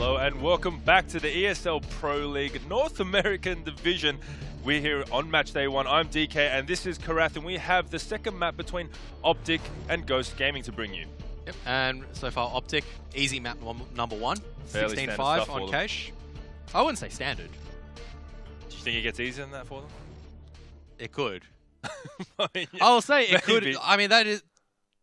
Hello and welcome back to the ESL Pro League North American Division. We're here on match day 1. I'm DK and this is Karath, and we have the second map between OpTic and Ghost Gaming to bring you. Yep, and so far OpTic, easy map number 1, 16-5 on cache. I wouldn't say standard. Do you think it gets easier than that for them? It could. I mean, yeah, I'll say it maybe. could. I mean, that is,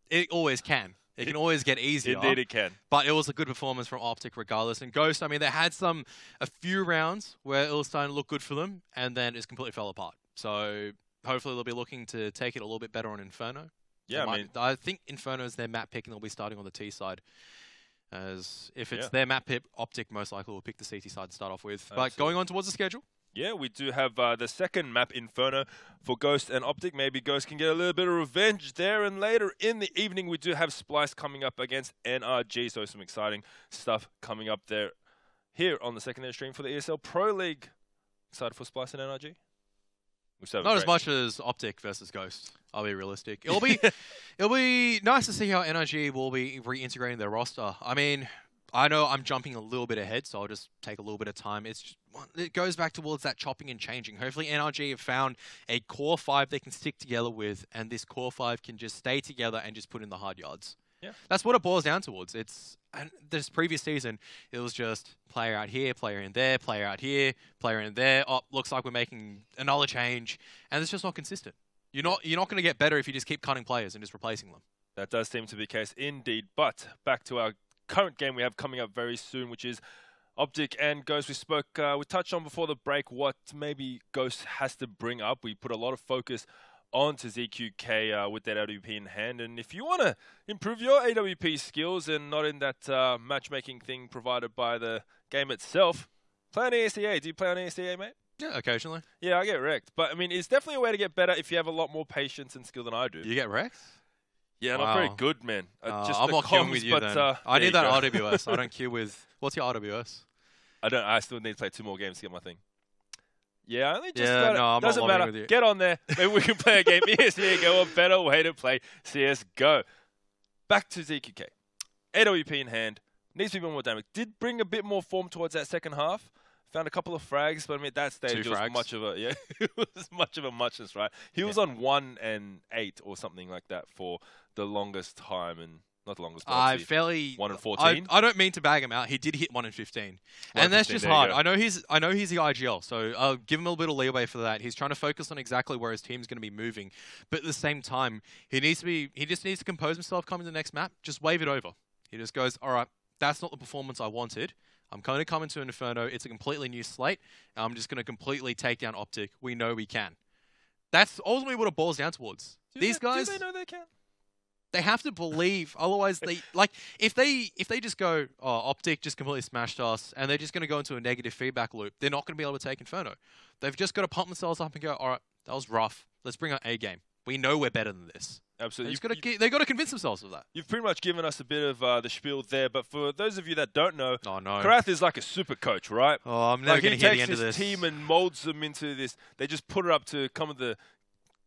it always can. It can always get easier. Indeed it can. But it was a good performance from OpTic regardless. And Ghost, I mean, they had a few rounds where it was starting to look good for them, and then it completely fell apart. So hopefully they'll be looking to take it a little bit better on Inferno. Yeah, I think Inferno is their map pick, and they'll be starting on the T side. As if it's their map pick, OpTic most likely will pick the CT side to start off with. Absolutely. But going on towards the schedule. Yeah, we do have the second map, Inferno, for Ghost and OpTic. Maybe Ghost can get a little bit of revenge there. And later in the evening, we do have Splice coming up against NRG. So some exciting stuff coming up there here on the secondary stream for the ESL Pro League. Excited for Splice and NRG? Not as much as OpTic versus Ghost. I'll be realistic. It'll be nice to see how NRG will be reintegrating their roster. I mean, I know I'm jumping a little bit ahead, so I'll just take a little bit of time. It goes back towards that chopping and changing. Hopefully NRG have found a core 5 they can stick together with, and this core 5 can just stay together and just put in the hard yards. Yeah, that's what it boils down towards. And this previous season, it was just player out here, player in there, player out here, player in there. Oh, looks like we're making another change, and it's just not consistent. You're not going to get better if you just keep cutting players and just replacing them. That does seem to be the case indeed. But back to our current game we have coming up very soon, which is OpTic and Ghost. We touched on before the break what maybe Ghost has to bring up. We put a lot of focus onto ZQK with that AWP in hand. And if you want to improve your AWP skills and not in that matchmaking thing provided by the game itself, play on ESEA. Do you play on ESEA, mate? Yeah, occasionally. Yeah, I get wrecked. But I mean, it's definitely a way to get better if you have a lot more patience and skill than I do. You get wrecked? Yeah, not very good, man. Just I'm not queuing with you then. I need that RWS. I don't queue with... What's your RWS? I still need to play 2 more games to get my thing. Yeah, I only just got it. No, doesn't matter. Get on there. Maybe we can play a game. CSGO, a better way to play CSGO. Back to ZQK. AWP in hand. Needs to be more damage. Did bring a bit more form towards that second half. Found a couple of frags, but I mean, at that stage, it was much of a, it was much of a muchness, right? He was on 1 and 8 or something like that for the longest time, and not the longest, but 1 and 14. I don't mean to bag him out. He did hit 1 and 15, and that's just hard. I know he's the IGL, so I'll give him a little bit of leeway for that. He's trying to focus on exactly where his team's going to be moving, but at the same time, he just needs to compose himself coming to the next map. Just wave it over. He just goes, all right, that's not the performance I wanted. I'm going to come into Inferno. It's a completely new slate. I'm just going to completely take down OpTic. We know we can. That's ultimately what it boils down towards. These guys, do they know they can? They have to believe. Otherwise, if they just go, oh, OpTic just completely smashed us, and they're just going to go into a negative feedback loop, they're not going to be able to take Inferno. They've just got to pump themselves up and go, all right, that was rough. Let's bring our A game. We know we're better than this. Absolutely. They've got to convince themselves of that. You've pretty much given us a bit of the spiel there, but for those of you that don't know, no. Karath is like a super coach, right? Oh, I'm never going to hear the end of this. He takes his team and molds them into this. They just put it up to some of the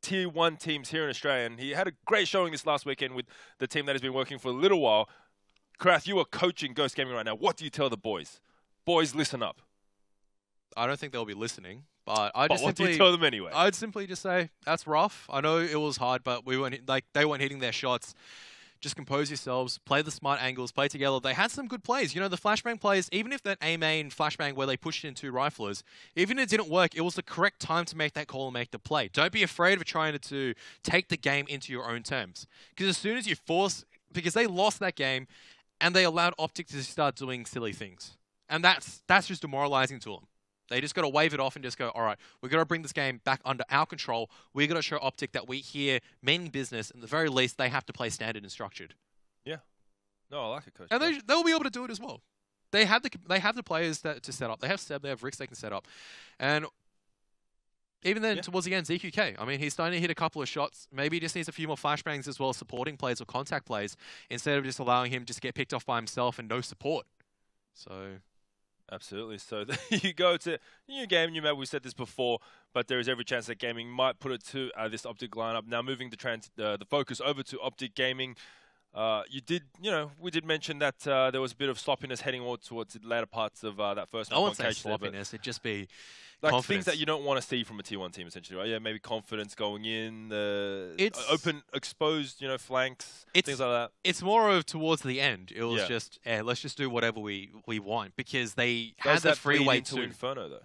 Tier 1 teams here in Australia, and he had a great showing this last weekend with the team that has been working for a little while. Karath, you are coaching Ghost Gaming right now. What do you tell the boys? Boys, listen up. I don't think they'll be listening. But what do you tell them anyway? I'd simply just say, that's rough. I know it was hard, but they weren't hitting their shots. Just compose yourselves, play the smart angles, play together. They had some good plays. You know, the flashbang plays, even if that A-main flashbang where they pushed in 2 riflers, even if it didn't work, it was the correct time to make that call and make the play. Don't be afraid of trying to take the game into your own terms. Because as soon as you because they lost that game, and they allowed OpTic to start doing silly things. And that's just demoralizing to them. They just got to wave it off and just go, all right, we've got to bring this game back under our control. We've got to show OpTic that we here mean business. And at the very least, they have to play standard and structured. Yeah. No, I like it, coach. And they'll be able to do it as well. They have the players to set up. They have Seb, they have Rix they can set up. And even then, towards the end, ZQK. I mean, he's starting to hit a couple of shots. Maybe he just needs a few more flashbangs as well as supporting plays or contact plays instead of just allowing him just get picked off by himself and no support. So... Absolutely. So you go to new game, new map. We said this before, but there is every chance that gaming might put it to this OpTic lineup. Now moving the focus over to OpTic Gaming. You did, we did mention that there was a bit of sloppiness heading towards the latter parts of that first. I wouldn't say sloppiness. It'd just be like confidence. Things that you don't want to see from a T1 team, essentially, right? Yeah, maybe confidence going in, open, exposed, flanks, things like that. It's more of towards the end. It was just, let's just do whatever we want because they had the freeway to Inferno though.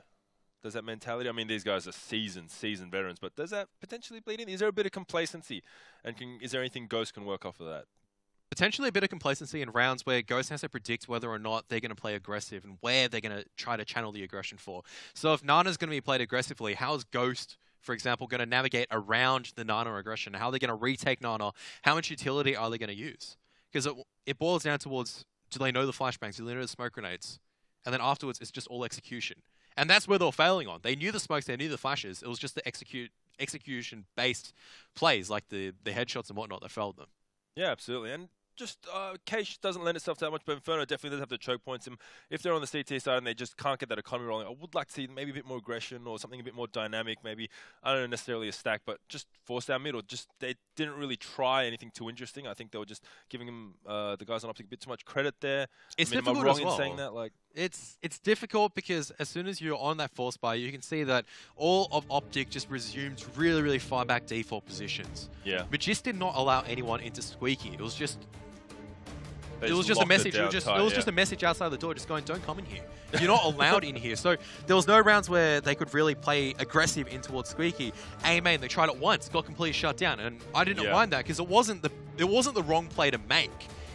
Does that mentality? I mean, these guys are seasoned veterans, but does that potentially bleed in? Is there a bit of complacency, and is there anything Ghost can work off of that? Potentially a bit of complacency in rounds where Ghost has to predict whether or not they're going to play aggressive and where they're going to try to channel the aggression for. So if Nana's going to be played aggressively, how is Ghost, for example, going to navigate around the Nana aggression? How are they going to retake Nana? How much utility are they going to use? Because it boils down towards, do they know the flashbangs? Do they know the smoke grenades? And then afterwards, it's just all execution. And that's where they were failing on. They knew the smokes, they knew the flashes. It was just the execution-based plays, like the headshots and whatnot, that failed them. Yeah, absolutely. And just Cache doesn't lend itself to that much, but Inferno definitely does have the choke points. And if they're on the CT side and they just can't get that economy rolling, I would like to see maybe a bit more aggression or something a bit more dynamic. Maybe, I don't know necessarily a stack, but just force down mid, or just they didn't really try anything too interesting. I think they were just giving them, the guys on OpTic, a bit too much credit there. It's difficult am I wrong as well. in saying that? Like, it's difficult because as soon as you're on that force buy, you can see that all of OpTic just resumes really, really far back default positions. Yeah. But just did not allow anyone into Squeaky. It was just It was just a message. It was just a message outside the door, just going, "Don't come in here. You're not allowed in here." So there was no rounds where they could really play aggressive in towards Squeaky. Amen. They tried it once, got completely shut down, and I didn't mind that because it wasn't the wrong play to make.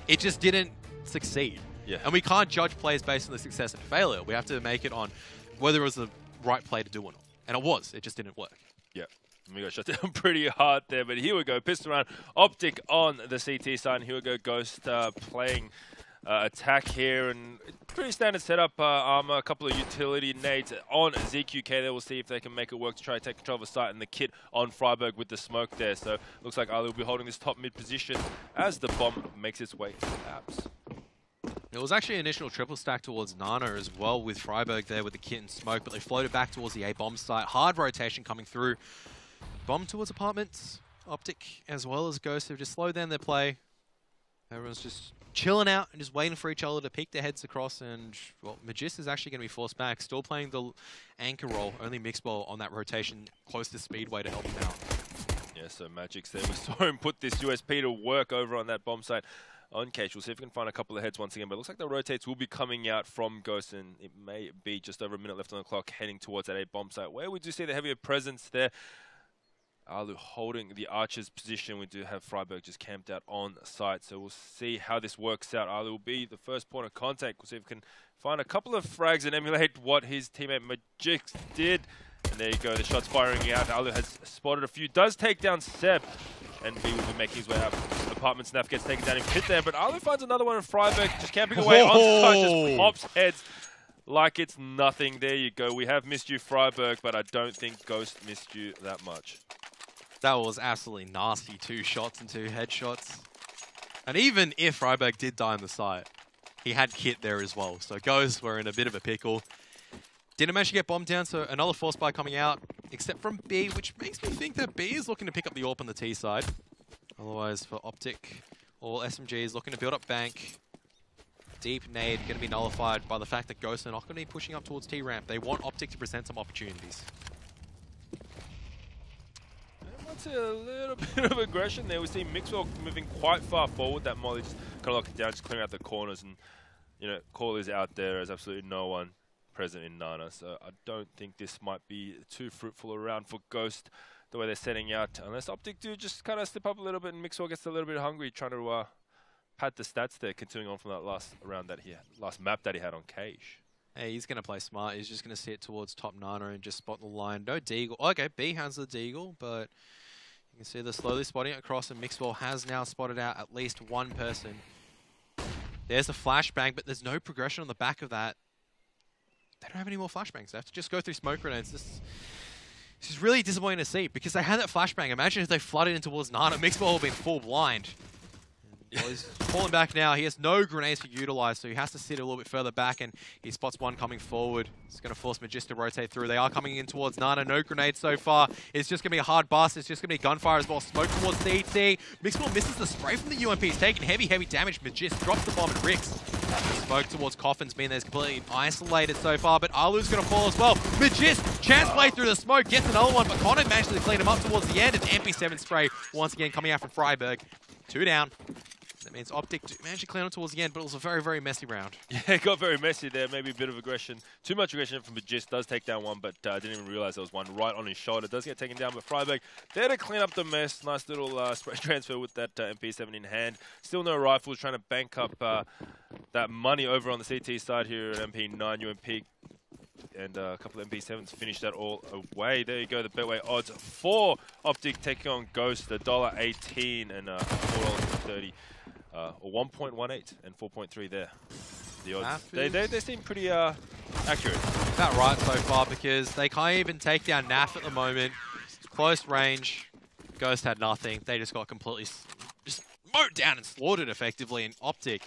It just didn't succeed. Yeah. And we can't judge players based on the success and failure. We have to make it on whether it was the right play to do or not. And it was. It just didn't work. Yeah. We got shut down pretty hard there, but here we go. Pistol round. OpTic on the CT side, and here we go. Ghost playing attack here, and pretty standard setup. Armor, a couple of utility nades on ZQK. They will see if they can make it work to try to take control of the site, and the kit on Freiburg with the smoke there. So looks like Ali will be holding this top mid position as the bomb makes its way to apps. It was actually an initial triple stack towards Nana as well with Freiburg there with the kit and smoke, but they floated back towards the A-bomb site. Hard rotation coming through. Bomb towards apartments. OpTic as well as Ghost have just slowed down their play. Everyone's just chilling out and just waiting for each other to peek their heads across, and well, Magist is actually going to be forced back, still playing the anchor role, only Mixball on that rotation close to Speedway to help him out. Yeah, so Magic's there. We saw him put this USP to work over on that bomb site on Cache. We'll see if we can find a couple of heads once again, but it looks like the rotates will be coming out from Ghost, and it may be just over a minute left on the clock heading towards that A-bomb site, where we do see the heavier presence there. Alu holding the Archer's position. We do have Freiburg just camped out on site, so we'll see how this works out. Alu will be the first point of contact. We'll see if we can find a couple of frags and emulate what his teammate Magix did. And there you go, the shots firing out. Alu has spotted a few, does take down Seb, and B will be making his way up. Apartment Snap gets taken down in pit there, but Alu finds another one in Freiburg, just camping away on site, just pops heads like it's nothing. There you go. We have missed you, Freiburg, but I don't think Ghost missed you that much. That was absolutely nasty. 2 shots and 2 headshots. And even if Freiburg did die on the site, he had kit there as well. So Ghost were in a bit of a pickle. Didn't manage to get bombed down, so another force buy coming out, except from B, which makes me think that B is looking to pick up the AWP on the T side. Otherwise, for OpTic, all SMG is looking to build up bank. Deep nade going to be nullified by the fact that Ghosts are not going to be pushing up towards T-ramp. They want OpTic to present some opportunities. A little bit of aggression there. We see Mixwell moving quite far forward. That Molly just kind of locked it down, just clearing out the corners. And, Call is out there. There's absolutely no one present in Nana. So I don't think this might be too fruitful around for Ghost, the way they're setting out. Unless OpTic do just kind of step up a little bit and Mixwell gets a little bit hungry, trying to pad the stats there, continuing on from that last map that he had on Cache. Hey, he's going to play smart. He's just going to sit towards top Nana and just spot the line. No Deagle. Okay, B has the Deagle, but you can see they're slowly spotting it across, and Mixwell has now spotted out at least one person. There's a flashbang, but there's no progression on the back of that. They don't have any more flashbangs. They have to just go through smoke grenades. This is really disappointing to see, because they had that flashbang. Imagine if they flooded in towards Nana. Mixwell would have been full blind. Well, he's falling back now. He has no grenades to utilize, so he has to sit a little bit further back, and he spots one coming forward. It's going to force Magist to rotate through. They are coming in towards Nana. No grenades so far. It's just going to be a hard bust. It's just going to be gunfire as well. Smoke towards CT. Mixwell misses the spray from the UMP. He's taking heavy damage. Magist drops the bomb and Ricks. Smoke towards Coffin's been there. It's completely isolated so far, but Alu's going to fall as well. Magist, chance play through the smoke, gets another one, but Connor manages to clean him up towards the end. And MP7 spray once again coming out from Freiburg. 2 down. That means OpTic managed to clean up towards the end, but it was a very, very messy round. Yeah, it got very messy there. Maybe a bit of aggression. Too much aggression from Magist. Does take down one, but didn't even realize there was one right on his shoulder. Does get taken down, but Freiburg there to clean up the mess. Nice little spray transfer with that MP7 in hand. Still no rifles. Trying to bank up that money over on the CT side here at MP9 UMP. And a couple of MP7s finish that all away. There you go, the Betway odds for OpTic taking on Ghost, $1.18 and $4.30. Or 1.18 and 4.3 there. The odds. They seem pretty accurate. About right so far, because they can't even take down NAF at the moment. Close range. Ghost had nothing. They just got completely just mowed down and slaughtered effectively in OpTic.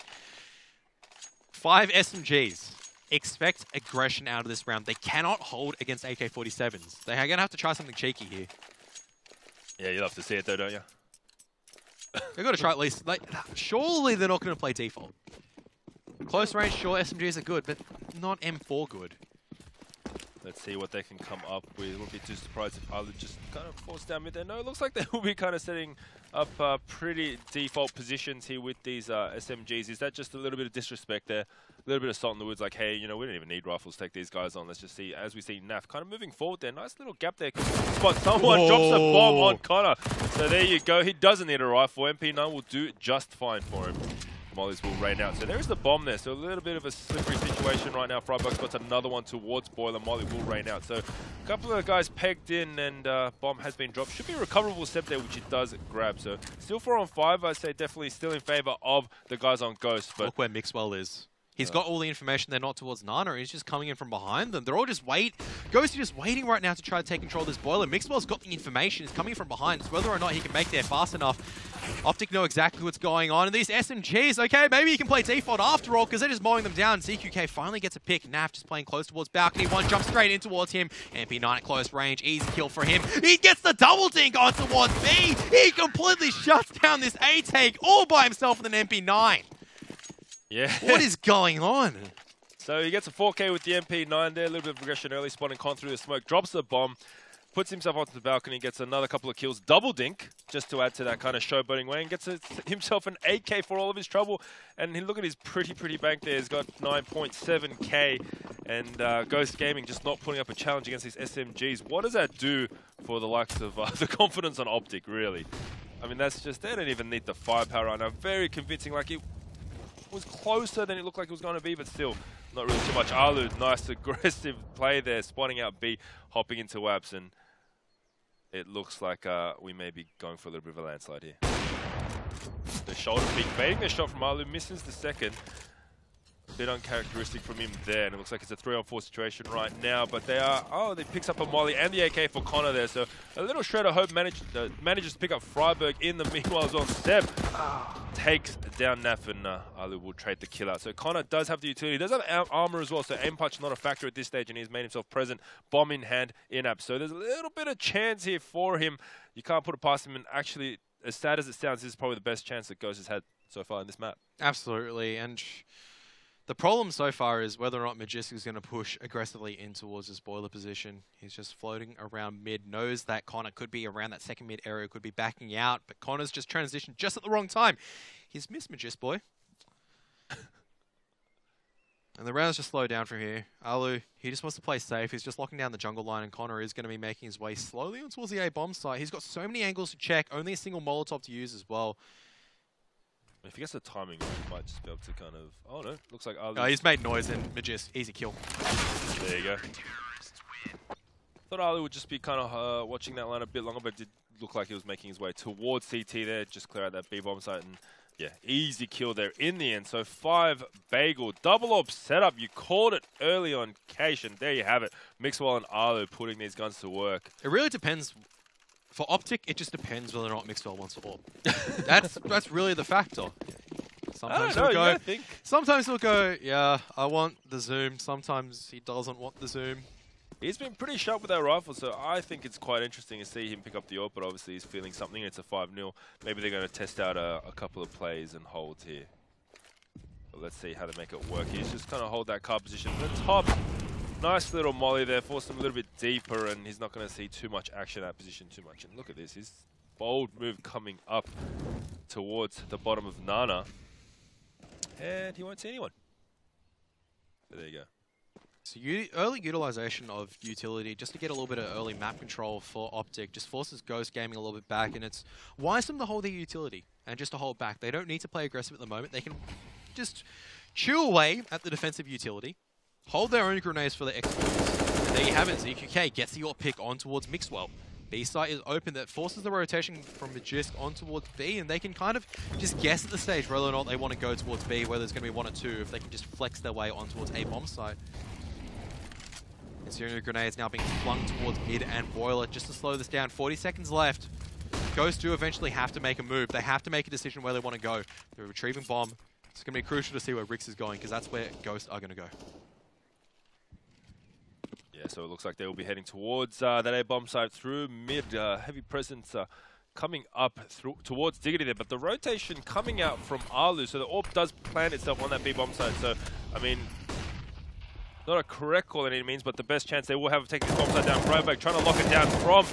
5 SMGs. Expect aggression out of this round. They cannot hold against AK-47s. They're going to have to try something cheeky here. Yeah, you'll have to see it though, don't you? They've got to try at least. Like, surely they're not going to play default. Close range, sure, SMGs are good, but not M4 good. Let's see what they can come up with. Won't be too surprised if Alu just kind of forced down mid there. No, it looks like they will be kind of setting up pretty default positions here with these SMGs. Is that just a little bit of disrespect there? A little bit of salt in the woods, like, hey, you know, we don't even need rifles to take these guys on. Let's just see, as we see NAF kind of moving forward there. Nice little gap there. Spot someone drops a bomb on Connor. So there you go. He doesn't need a rifle. MP9 will do just fine for him. Mollies will rain out. So there's the bomb there. So a little bit of a slippery situation right now. Freiburg spots another one towards Boiler. Molly will rain out. So a couple of guys pegged in and bomb has been dropped. Should be a recoverable step there, which it does grab. So still 4 on 5. I'd say definitely still in favor of the guys on Ghost. But look where Mixwell is. He's got all the information. They're not towards Nana. He's just coming in from behind them. They're all just Ghost is just waiting right now to try to take control of this Boiler. Mixwell's got the information. He's coming from behind. It's whether or not he can make there fast enough. OpTic know exactly what's going on. And these SMGs, okay, maybe he can play default after all, because they're just mowing them down. ZQK finally gets a pick. Naf just playing close towards balcony. One jumps straight in towards him. MP9 at close range. Easy kill for him. He gets the double dink on towards B. He completely shuts down this A-take all by himself with an MP9. Yeah. What is going on? So he gets a 4K with the MP9 there. A little bit of progression early, spotting Con through the smoke. Drops the bomb. Puts himself onto the balcony. Gets another couple of kills. Double dink, just to add to that kind of showboating way. And gets himself an 8K for all of his trouble. And look at his pretty bank there. He's got 9.7K. And Ghost Gaming just not putting up a challenge against these SMGs. What does that do for the likes of the confidence on OpTic, really? I mean, that's just, they don't even need the firepower right now. Very convincing. Like, it was closer than it looked like it was going to be, but still not really too much. Alu, nice aggressive play there, spotting out B, hopping into WAPs, and it looks like we may be going for a little bit of a landslide here. The shoulder peek, baiting the shot from Alu, misses the second. A bit uncharacteristic from him there, and it looks like it's a 3-on-4 situation right now, but they are, they picks up a Molly and the AK for Connor there, so a little shred of hope manages to pick up Freiburg in the meanwhile as well. Seb takes down Naf, and Alu will trade the kill out. So Connor does have the utility, he does have armor as well, so aim punch not a factor at this stage, and he's made himself present, bomb in hand, in-app. So there's a little bit of chance here for him. You can't put it past him, and actually, as sad as it sounds, this is probably the best chance that Ghost has had so far in this map. Absolutely, and the problem so far is whether or not Magist is going to push aggressively in towards his Boiler position. He's just floating around mid, knows that Connor could be around that second mid area, could be backing out, but Connor's just transitioned just at the wrong time. He's missed Magist, boy. And the round's just slowed down from here. Alu, he just wants to play safe. He's just locking down the jungle line, and Connor is going to be making his way slowly on towards the A-bomb site. He's got so many angles to check, only a single Molotov to use as well. If he gets the timing, he might just be able to kind of... Oh, no. Looks like Alu... Oh, he's made noise and Magist. Easy kill. There you go. Thought Alu would just be kind of watching that line a bit longer, but it did look like he was making his way towards CT there. Just clear out that B-bomb site. And yeah, easy kill there in the end. So 5 Bagel. Double orb setup. You called it early on Cash, and there you have it. Mixwell and Alu putting these guns to work. It really depends For OpTic, it just depends whether or not Mixwell wants to AWP. That's really the factor. Sometimes he'll go. Sometimes he'll go. Yeah, I want the zoom. Sometimes he doesn't want the zoom. He's been pretty sharp with that rifle, so I think it's quite interesting to see him pick up the AWP. But obviously, he's feeling something. It's a 5-0. Maybe they're going to test out a couple of plays and holds here. But let's see how to make it work. He's just going to hold that card position at the top. Nice little molly there, forced him a little bit deeper, and he's not going to see too much action at that position too much. And look at this, his bold move coming up towards the bottom of Nana. And he won't see anyone. So there you go. So early utilization of utility, just to get a little bit of early map control for OpTic, just forces Ghost Gaming a little bit back, and it's wise them to hold their utility and just to hold back. They don't need to play aggressive at the moment. They can just chew away at the defensive utility, hold their own grenades for the exploits. And there you have it. ZQK gets your pick on towards Mixwell. B site is open, that forces the rotation from Magisk on towards B, and they can kind of just guess at the stage whether or not they want to go towards B, whether it's going to be 1 or 2, if they can just flex their way on towards A bomb site. Incendiary grenades now being flung towards mid and Boiler just to slow this down. 40 seconds left. Ghost do eventually have to make a move. They have to make a decision where they want to go. They're retrieving bomb. It's going to be crucial to see where Rix is going, because that's where Ghost are going to go. Yeah, so it looks like they will be heading towards that A-bomb site through mid. Heavy presence coming up towards Diggity there, but the rotation coming out from Alu, so the AWP does plant itself on that B-bomb site. So, I mean, not a correct call in any means, but the best chance they will have of taking this bomb site down. Freiberg trying to lock it down from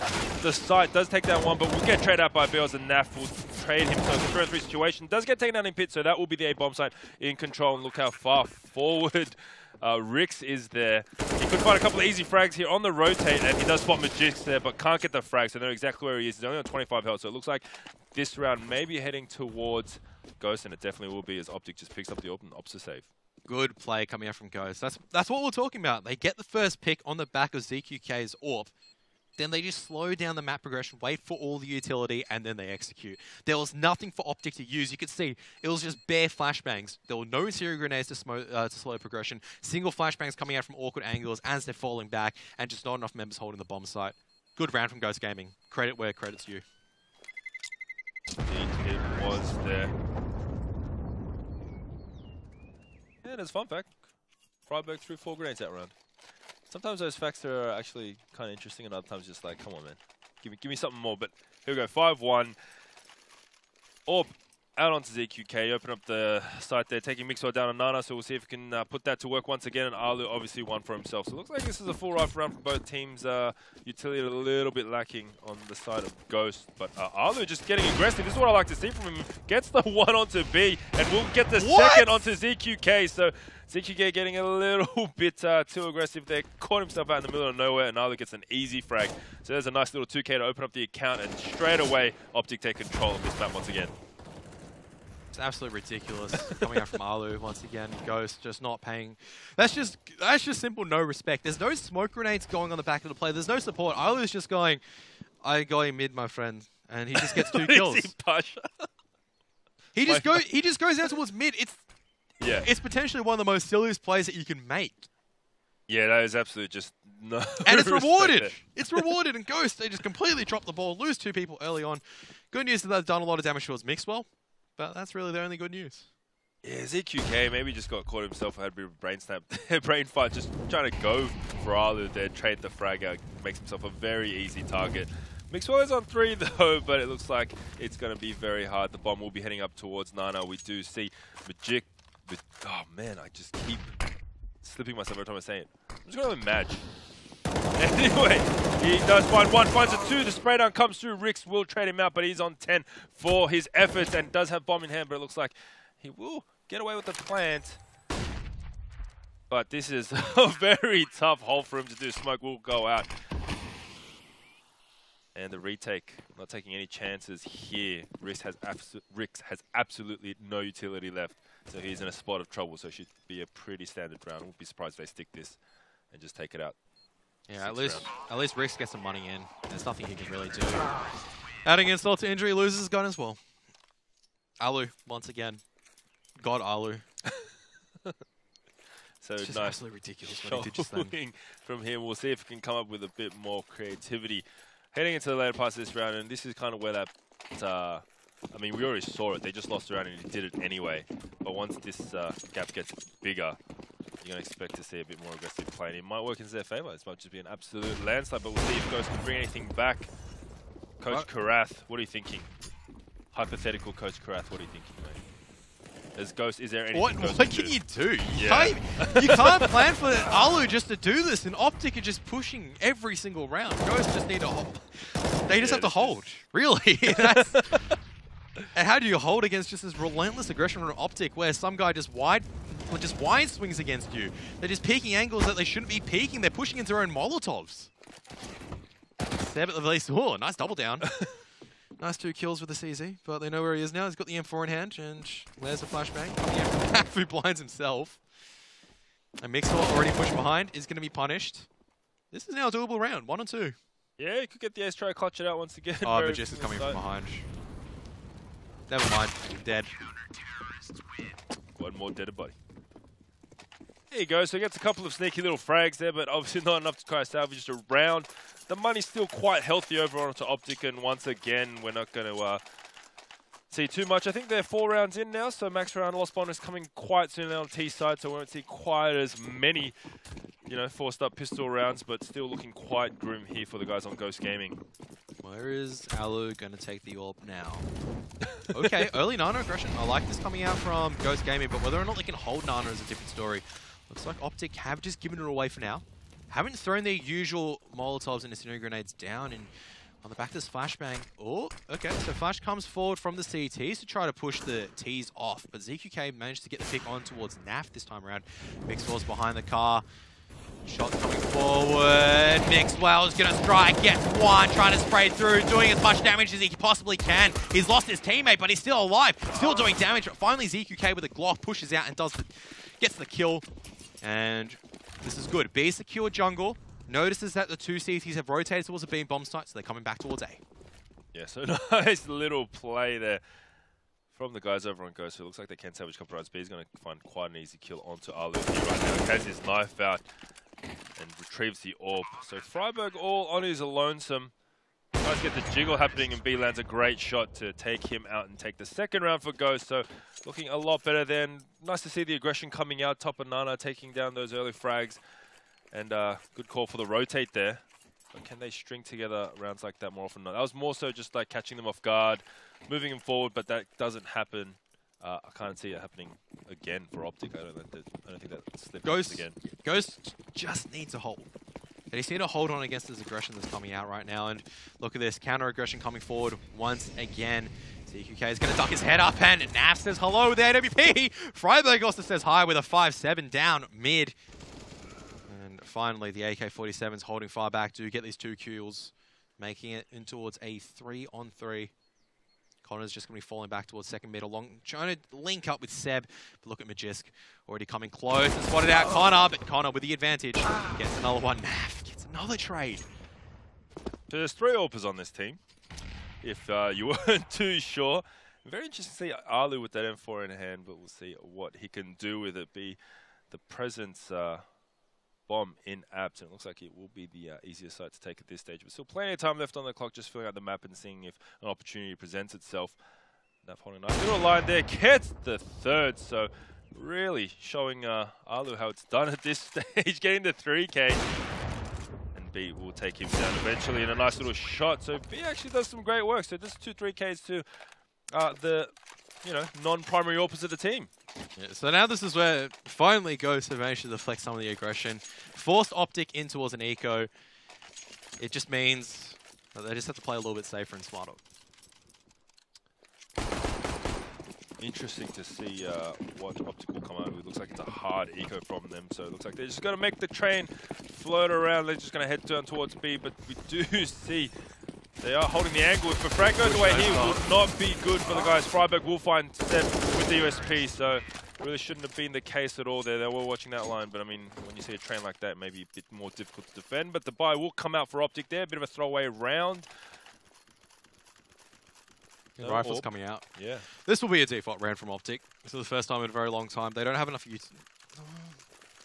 the site. Does take down one, but will get traded out by Bills, and Naf will trade himself. The 3-on-3 situation does get taken down in pit, so that will be the A-bomb site in control. And look how far forward Rix is there. He could find a couple of easy frags here on the rotate, and he does spot Magisk there, but can't get the frag, so they know exactly where he is. He's only on 25 health, so it looks like this round may be heading towards Ghost, and it definitely will be as OpTic just picks up the open ops to save. Good play coming out from Ghost. That's what we're talking about. They get the first pick on the back of ZQK's AWP. Then they just slow down the map progression, wait for all the utility, and then they execute. There was nothing for OpTic to use. You could see it was just bare flashbangs. There were no interior grenades to slow progression. Single flashbangs coming out from awkward angles as they're falling back, and just not enough members holding the bomb site. Good round from Ghost Gaming. Credit where credit's due. Indeed, it was there. And as a fun fact, Freiberg threw 4 grenades that round. Sometimes those facts are actually kind of interesting, and other times just like, come on, man, give me something more. But here we go, 5-1. AWP out onto ZQK, open up the site there, taking Mixwell down on Nana, so we'll see if we can put that to work once again, and Alu obviously won for himself. So it looks like this is a full rifle round for both teams. Utility a little bit lacking on the side of Ghost, but Alu just getting aggressive. This is what I like to see from him. Gets the 1 onto B, and will get the second onto ZQK. So ZQK getting a little bit too aggressive there. Caught himself out in the middle of nowhere, and Alu gets an easy frag. So there's a nice little 2K to open up the account, and straight away, OpTic take control of this map once again. It's absolutely ridiculous coming out from Alu once again. Ghost just not paying. That's just simple no respect. There's no smoke grenades going on the back of the play. There's no support. Alu's just going, I go in mid, my friend, and he just gets 2 kills. He just goes out towards mid. It's potentially one of the most silliest plays that you can make. Yeah, that is absolutely just no. And it's rewarded. It's rewarded. And Ghost, they just completely drop the ball, lose 2 people early on. Good news that they've done a lot of damage towards Mixwell. But that's really the only good news. Yeah, ZQK maybe just got caught himself. Had a bit of a brain snap, brain fight, just trying to go for Alu there, trade the frag out, makes himself a very easy target. Mixwell is on 3 though, but it looks like it's going to be very hard. The bomb will be heading up towards Nana. We do see Magic. Oh man, I just keep slipping myself every time I say it. I'm just going to match. Anyway, he does find 1, finds a 2. The spray down comes through. Rix will trade him out, but he's on 10 for his efforts and does have bomb in hand, but it looks like he will get away with the plant. But this is a very tough hole for him to do. Smoke will go out. And the retake, not taking any chances here. Rix has absolutely no utility left, so he's in a spot of trouble, so it should be a pretty standard round. I won't be surprised if they stick this and just take it out. Yeah, at least Rix gets some money in. There's nothing he can really do. Adding insult to injury, loses his gun as well. Alu, once again. God Alu. So it's just nice, absolutely ridiculous what he did just then. From him. We'll see if we can come up with a bit more creativity heading into the later parts of this round, and this is kind of where that, I mean, we already saw it. They just lost the round and he did it anyway. But once this gap gets bigger, you're going to expect to see a bit more aggressive play. And it might work into their favor. This might just be an absolute landslide, but we'll see if Ghost can bring anything back. Coach Karath, what are you thinking? Hypothetical Coach Karath, what are you thinking, mate? As Ghost, is there anything What can you do? You can't plan for Alu just to do this, and OpTic are just pushing every single round. Ghost just need to hold. They just have to hold, really. And how do you hold against just this relentless aggression from OpTic, where some guy just wide swings against you? They're just peeking angles that they shouldn't be peeking. They're pushing into their own Molotovs. Seb at the least. Oh, nice double down. Nice 2 kills with the CZ, but they know where he is now. He's got the M4 in hand, and there's a flashbang. Who blinds himself. And Mixer already pushed behind, is going to be punished. This is now a doable round, 1 and 2. Yeah, you could get the ace try, clutch it out once again. Oh, the Jess is coming from behind. Never mind, dead. One more dead body. There you go, so he gets a couple of sneaky little frags there, but obviously not enough to try to salvage a round. The money's still quite healthy over onto OpTic, and once again, we're not going to see too much. I think they're 4 rounds in now, so max round loss bonus coming quite soon on T side, so we won't see quite as many, you know, forced up pistol rounds, but still looking quite grim here for the guys on Ghost Gaming. Where is Alu going to take the AWP now? Okay, early Nano aggression. I like this coming out from Ghost Gaming, but whether or not they can hold Nano is a different story. Looks like OpTic have just given it away for now. Haven't thrown their usual Molotovs and incendiary grenades down, and on the back of this flashbang. Oh, okay, so Flash comes forward from the CTs to try to push the Ts off, but ZQK managed to get the pick on towards NAF this time around. Mixwell's behind the car. Shots coming forward. Mixwell's going to strike, gets one, trying to spray through, doing as much damage as he possibly can. He's lost his teammate, but he's still alive, still doing damage. But finally, ZQK with a Glock pushes out and gets the kill. And this is good. B secure jungle. Notices that the 2 CTs have rotated towards the B bomb site, so they're coming back towards A. Yeah, so nice little play there from the guys over on Ghost. So it looks like they can salvage a couple rounds. B is going to find quite an easy kill onto Alu here right now. Has his knife out and retrieves the AWP. So Freiburg all on his lonesome. Guys get the jiggle happening, and B lands a great shot to take him out and take the second round for Ghost. So looking a lot better then. Nice to see the aggression coming out. Top of Nana taking down those early frags. And good call for the rotate there. But can they string together rounds like that more often? No, that was more so just like catching them off guard, moving them forward, but that doesn't happen. I can't see it happening again for OpTic. I don't think that slipped again. Ghost just needs a hold. They just need to hold on against this aggression that's coming out right now. And look at this, counter-aggression coming forward once again. ZQK is going to duck his head up, and NAF says hello with the AWP. Freiburg also says hi with a 5-7 down mid. And finally, the AK-47's holding far back to get these 2 kills, making it in towards a 3-on-3. Connor's just going to be falling back towards second mid along, trying to link up with Seb. But look at Magisk, already coming close and spotted out Connor, but Connor with the advantage gets another one. NAF gets another trade. So there's 3 AWPers on this team, if you weren't too sure. Very interesting to see Alu with that M4 in hand, but we'll see what he can do with it. Be the presence bomb in abs, and it looks like it will be the easier site to take at this stage. But still plenty of time left on the clock, just filling out the map and seeing if an opportunity presents itself. NAF holding a nice little line there, gets the 3rd, so really showing Alu how it's done at this stage, getting the 3K. And B will take him down eventually in a nice little shot. So B actually does some great work. So just 2 3Ks to the non-primary AWPers of the team. Yeah, so now this is where finally Ghost have managed to deflect some of the aggression. Forced OpTic in towards an eco. It just means that they just have to play a little bit safer and smarter. Interesting to see what OpTic will come out with. Looks like it's a hard eco from them. So it looks like they're just going to make the train float around. They're just going to head down towards B. But we do see they are holding the angle. If Frank goes away here, will not be good for the guys. Freiburg will find Seb with the USP, so it really shouldn't have been the case at all there. They were watching that line, but I mean, when you see a train like that, maybe a bit more difficult to defend. But the buy will come out for OpTic there. A bit of a throwaway round. The rifle's coming out. Yeah. This will be a default round from OpTic. This is the first time in a very long time. They don't have enough use.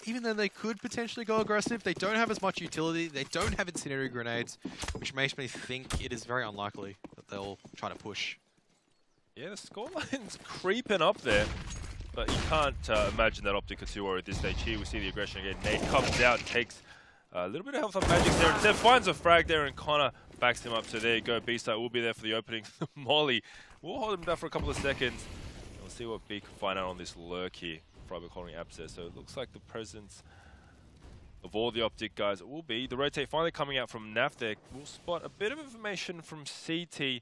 even though they could potentially go aggressive, they don't have as much utility. They don't have incendiary grenades, which makes me think it is very unlikely that they'll try to push. Yeah, the scoreline's creeping up there, but you can't imagine that OpTic are too worried at this stage here. We see the aggression again. Nate comes out, takes a little bit of health on Magic there. Instead finds a frag there, and Connor backs him up. So there you go. B-Side will be there for the opening. Molly will hold him down for a couple of seconds. We'll see what B can find out on this lurk here. Freiburg holding Abscess. So it looks like the presence of all the OpTic guys will be. The rotate finally coming out from NAF there. We'll spot a bit of information from CT,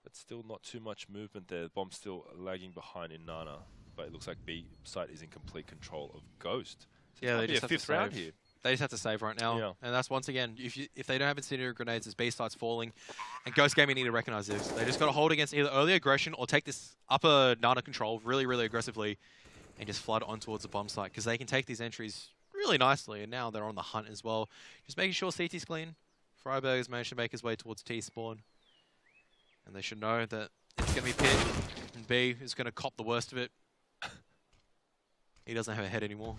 but still not too much movement there. The bomb's still lagging behind in Nana, but it looks like B-Side is in complete control of Ghost. So yeah, they just have a fifth round here. They just have to save right now. Yeah. And that's, once again, if they don't have incendiary grenades as B-Side's falling, and Ghost Gaming need to recognize this. They just got to hold against either early aggression or take this upper Nana control really, really aggressively and just flood on towards the bomb site, because they can take these entries really nicely, and now they're on the hunt as well. Just making sure CT's clean. Freiburg has managed to make his way towards T-spawn. And they should know that it's going to be Pit, and B is going to cop the worst of it. He doesn't have a head anymore.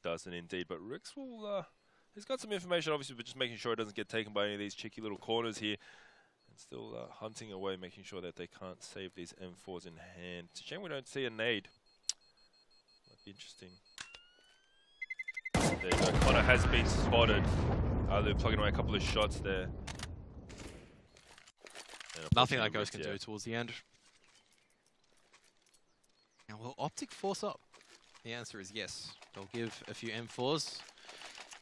Doesn't indeed, but Rix will, he's got some information obviously, but just making sure it doesn't get taken by any of these cheeky little corners here. And still hunting away, making sure that they can't save these M4s in hand. It's a shame we don't see a nade. Might be interesting. There you go, Connor has been spotted. They're plugging away a couple of shots there. Nothing that Ghost can do towards the end. Now, will OpTic force up? The answer is yes. They'll give a few M4s.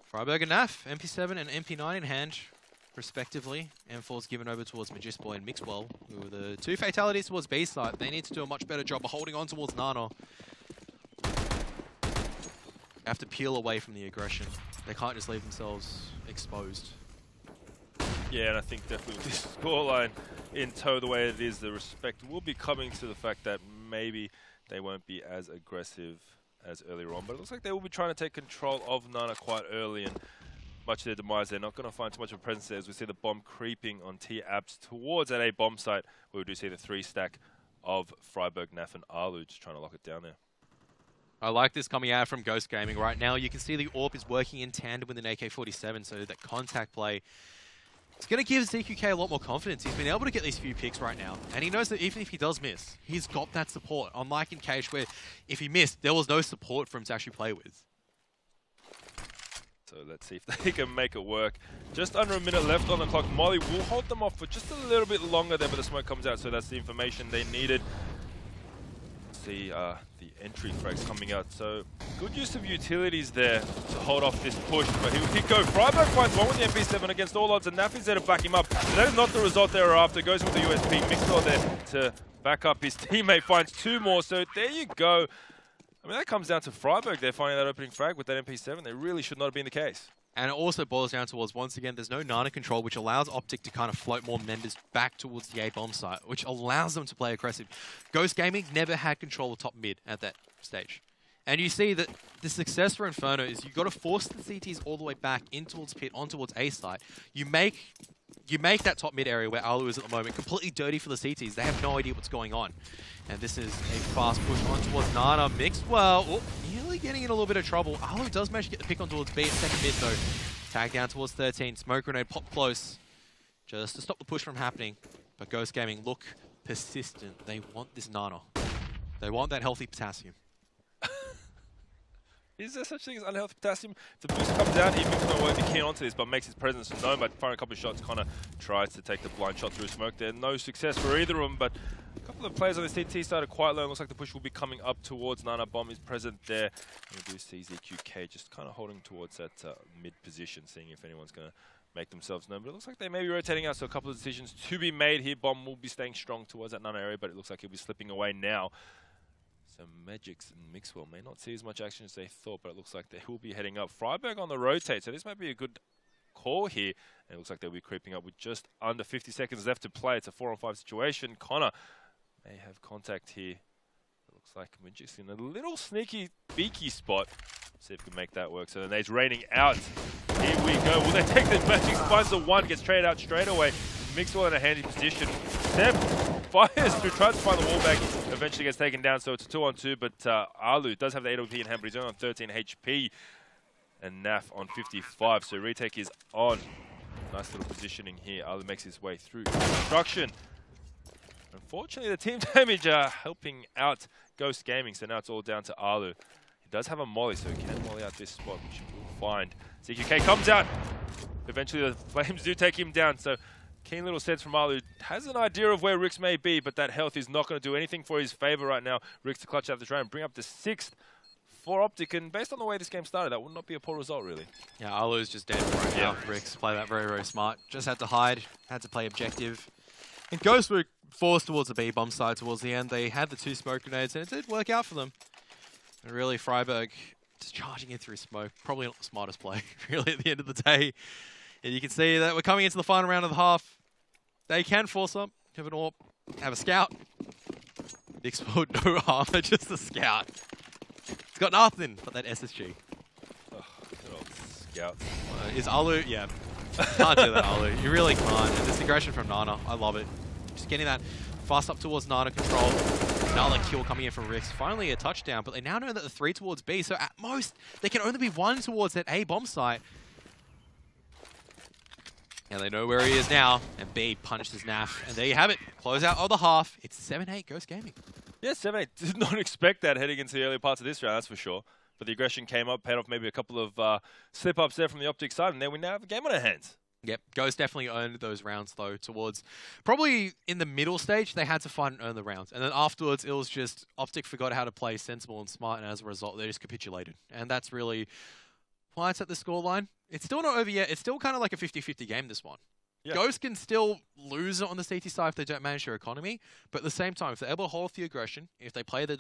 Freiburg and NAF, MP7 and MP9 in hand, respectively. M4's given over towards Magisboy and Mixwell, who were the two fatalities towards B-Side. They need to do a much better job of holding on towards Nana. They have to peel away from the aggression. They can't just leave themselves exposed. Yeah, and I think definitely with this scoreline in tow the way it is, the respect will be coming to the fact that maybe they won't be as aggressive as earlier on. But it looks like they will be trying to take control of Nana quite early, and much to their demise, they're not going to find too much of a presence there as we see the bomb creeping on T-Abs towards that A bomb site, where we do see the 3-stack of Freiburg, NAF, and Arlu just trying to lock it down there. I like this coming out from Ghost Gaming right now. You can see the AWP is working in tandem with an AK-47, so that contact play, it's going to give ZQK a lot more confidence. He's been able to get these few picks right now, and he knows that even if he does miss, he's got that support. Unlike in Cage, where if he missed, there was no support for him to actually play with. So let's see if they can make it work. Just under a minute left on the clock. Molly will hold them off for just a little bit longer there, but the smoke comes out, so that's the information they needed. See the entry frags coming out, so good use of utilities there to hold off this push, but he go. Freiburg finds one with the MP7 against all odds, and Nafi's there to back him up. But that is not the result they're after. Goes with the USP. Mixer there to back up his teammate, finds two more, so there you go. I mean, that comes down to Freiburg. They're finding that opening frag with that MP7. They really should not have been the case. And it also boils down towards, once again, there's no Nana control, which allows OpTic to kind of float more members back towards the A bomb site, which allows them to play aggressive. Ghost Gaming never had control of top mid at that stage. And you see that the success for Inferno is you've got to force the CTs all the way back in towards pit, on towards A site. You make that top mid area where Arlu is at the moment completely dirty for the CTs. They have no idea what's going on. And this is a fast push on towards Nana. Mixwell, nearly getting in a little bit of trouble. Arlu does manage to get the pick on towards B at second mid though. Tag down towards 13. Smoke grenade pop close just to stop the push from happening. But Ghost Gaming look persistent. They want this Nana. They want that healthy potassium. Is there such thing as unhealthy potassium? If the boost comes out, Mixwell won't be keen onto this, but makes his presence known by firing a couple of shots. Connor tries to take the blind shot through smoke there. No success for either of them, but a couple of players on the CT side are quite low. Looks like the push will be coming up towards Nana. Bomb is present there. And we do see ZQK just kind of holding towards that mid position, seeing if anyone's going to make themselves known. But it looks like they may be rotating out, so a couple of decisions to be made here. Bomb will be staying strong towards that Nana area, but it looks like he'll be slipping away now. So Magix and Mixwell may not see as much action as they thought, but it looks like they will be heading up. Freiburg on the rotate, so this might be a good call here. And it looks like they'll be creeping up with just under 50 seconds left to play. It's a 4-on-5 situation. Connor may have contact here. It looks like Magix in a little sneaky, beaky spot. See if we can make that work. So the nade's raining out. Here we go. Will they take the Magix? Finds the one, gets traded out straight away. Mixwell in a handy position. Seb fires through, tries to find the wall back, eventually gets taken down, so it's a 2-on-2, but Alu does have the AWP in hand, but he's only on 13 HP, and Naf on 55, so retake is on. Nice little positioning here. Alu makes his way through construction. Unfortunately, the team damage helping out Ghost Gaming, so now it's all down to Alu. He does have a molly, so he can molly out this spot, which we'll find. ZQK comes out. Eventually, the Flames do take him down, so keen little sense from Alu. Has an idea of where Rix may be, but that health is not going to do anything for his favor right now. Rix to clutch out the try and bring up the 6th for OpTic, and based on the way this game started, that would not be a poor result, really. Yeah, Alu's just dead right now. Rix played that very, very smart. Just had to hide, had to play objective. And Ghost were forced towards the B-bomb side towards the end. They had the 2 smoke grenades, and it did work out for them. And really, Freiburg just charging in through smoke. Probably not the smartest play, really, at the end of the day. And you can see that we're coming into the final round of the half. They can force up, have an AWP, have a scout. Explode, no armor, just a scout. It's got nothing but that SSG. Oh, good old scout. Is Alu? Yeah. Can't do that, Alu. You really can't. And this aggression from Nana, I love it. Just getting that fast up towards Nana control. Another kill coming in from Rix. Finally a touchdown, but they now know that the 3 towards B, so at most, they can only be 1 towards that A bomb site. And they know where he is now, and B punished his NAF. And there you have it. Close out of the half. It's 7-8 Ghost Gaming. Yeah, 7-8. Did not expect that heading into the early parts of this round, that's for sure. But the aggression came up, paid off maybe a couple of slip-ups there from the OpTic side, and then we now have a game on our hands. Yep, Ghost definitely earned those rounds, though, towards... Probably in the middle stage, they had to fight and earn the rounds. And then afterwards, it was just OpTic forgot how to play sensible and smart, and as a result, they just capitulated. And that's really why it's at the scoreline. It's still not over yet. It's still kind of like a 50-50 game, this one. Yep. Ghost can still lose it on the CT side if they don't manage their economy, but at the same time, if they're able to hold off the aggression, if they play their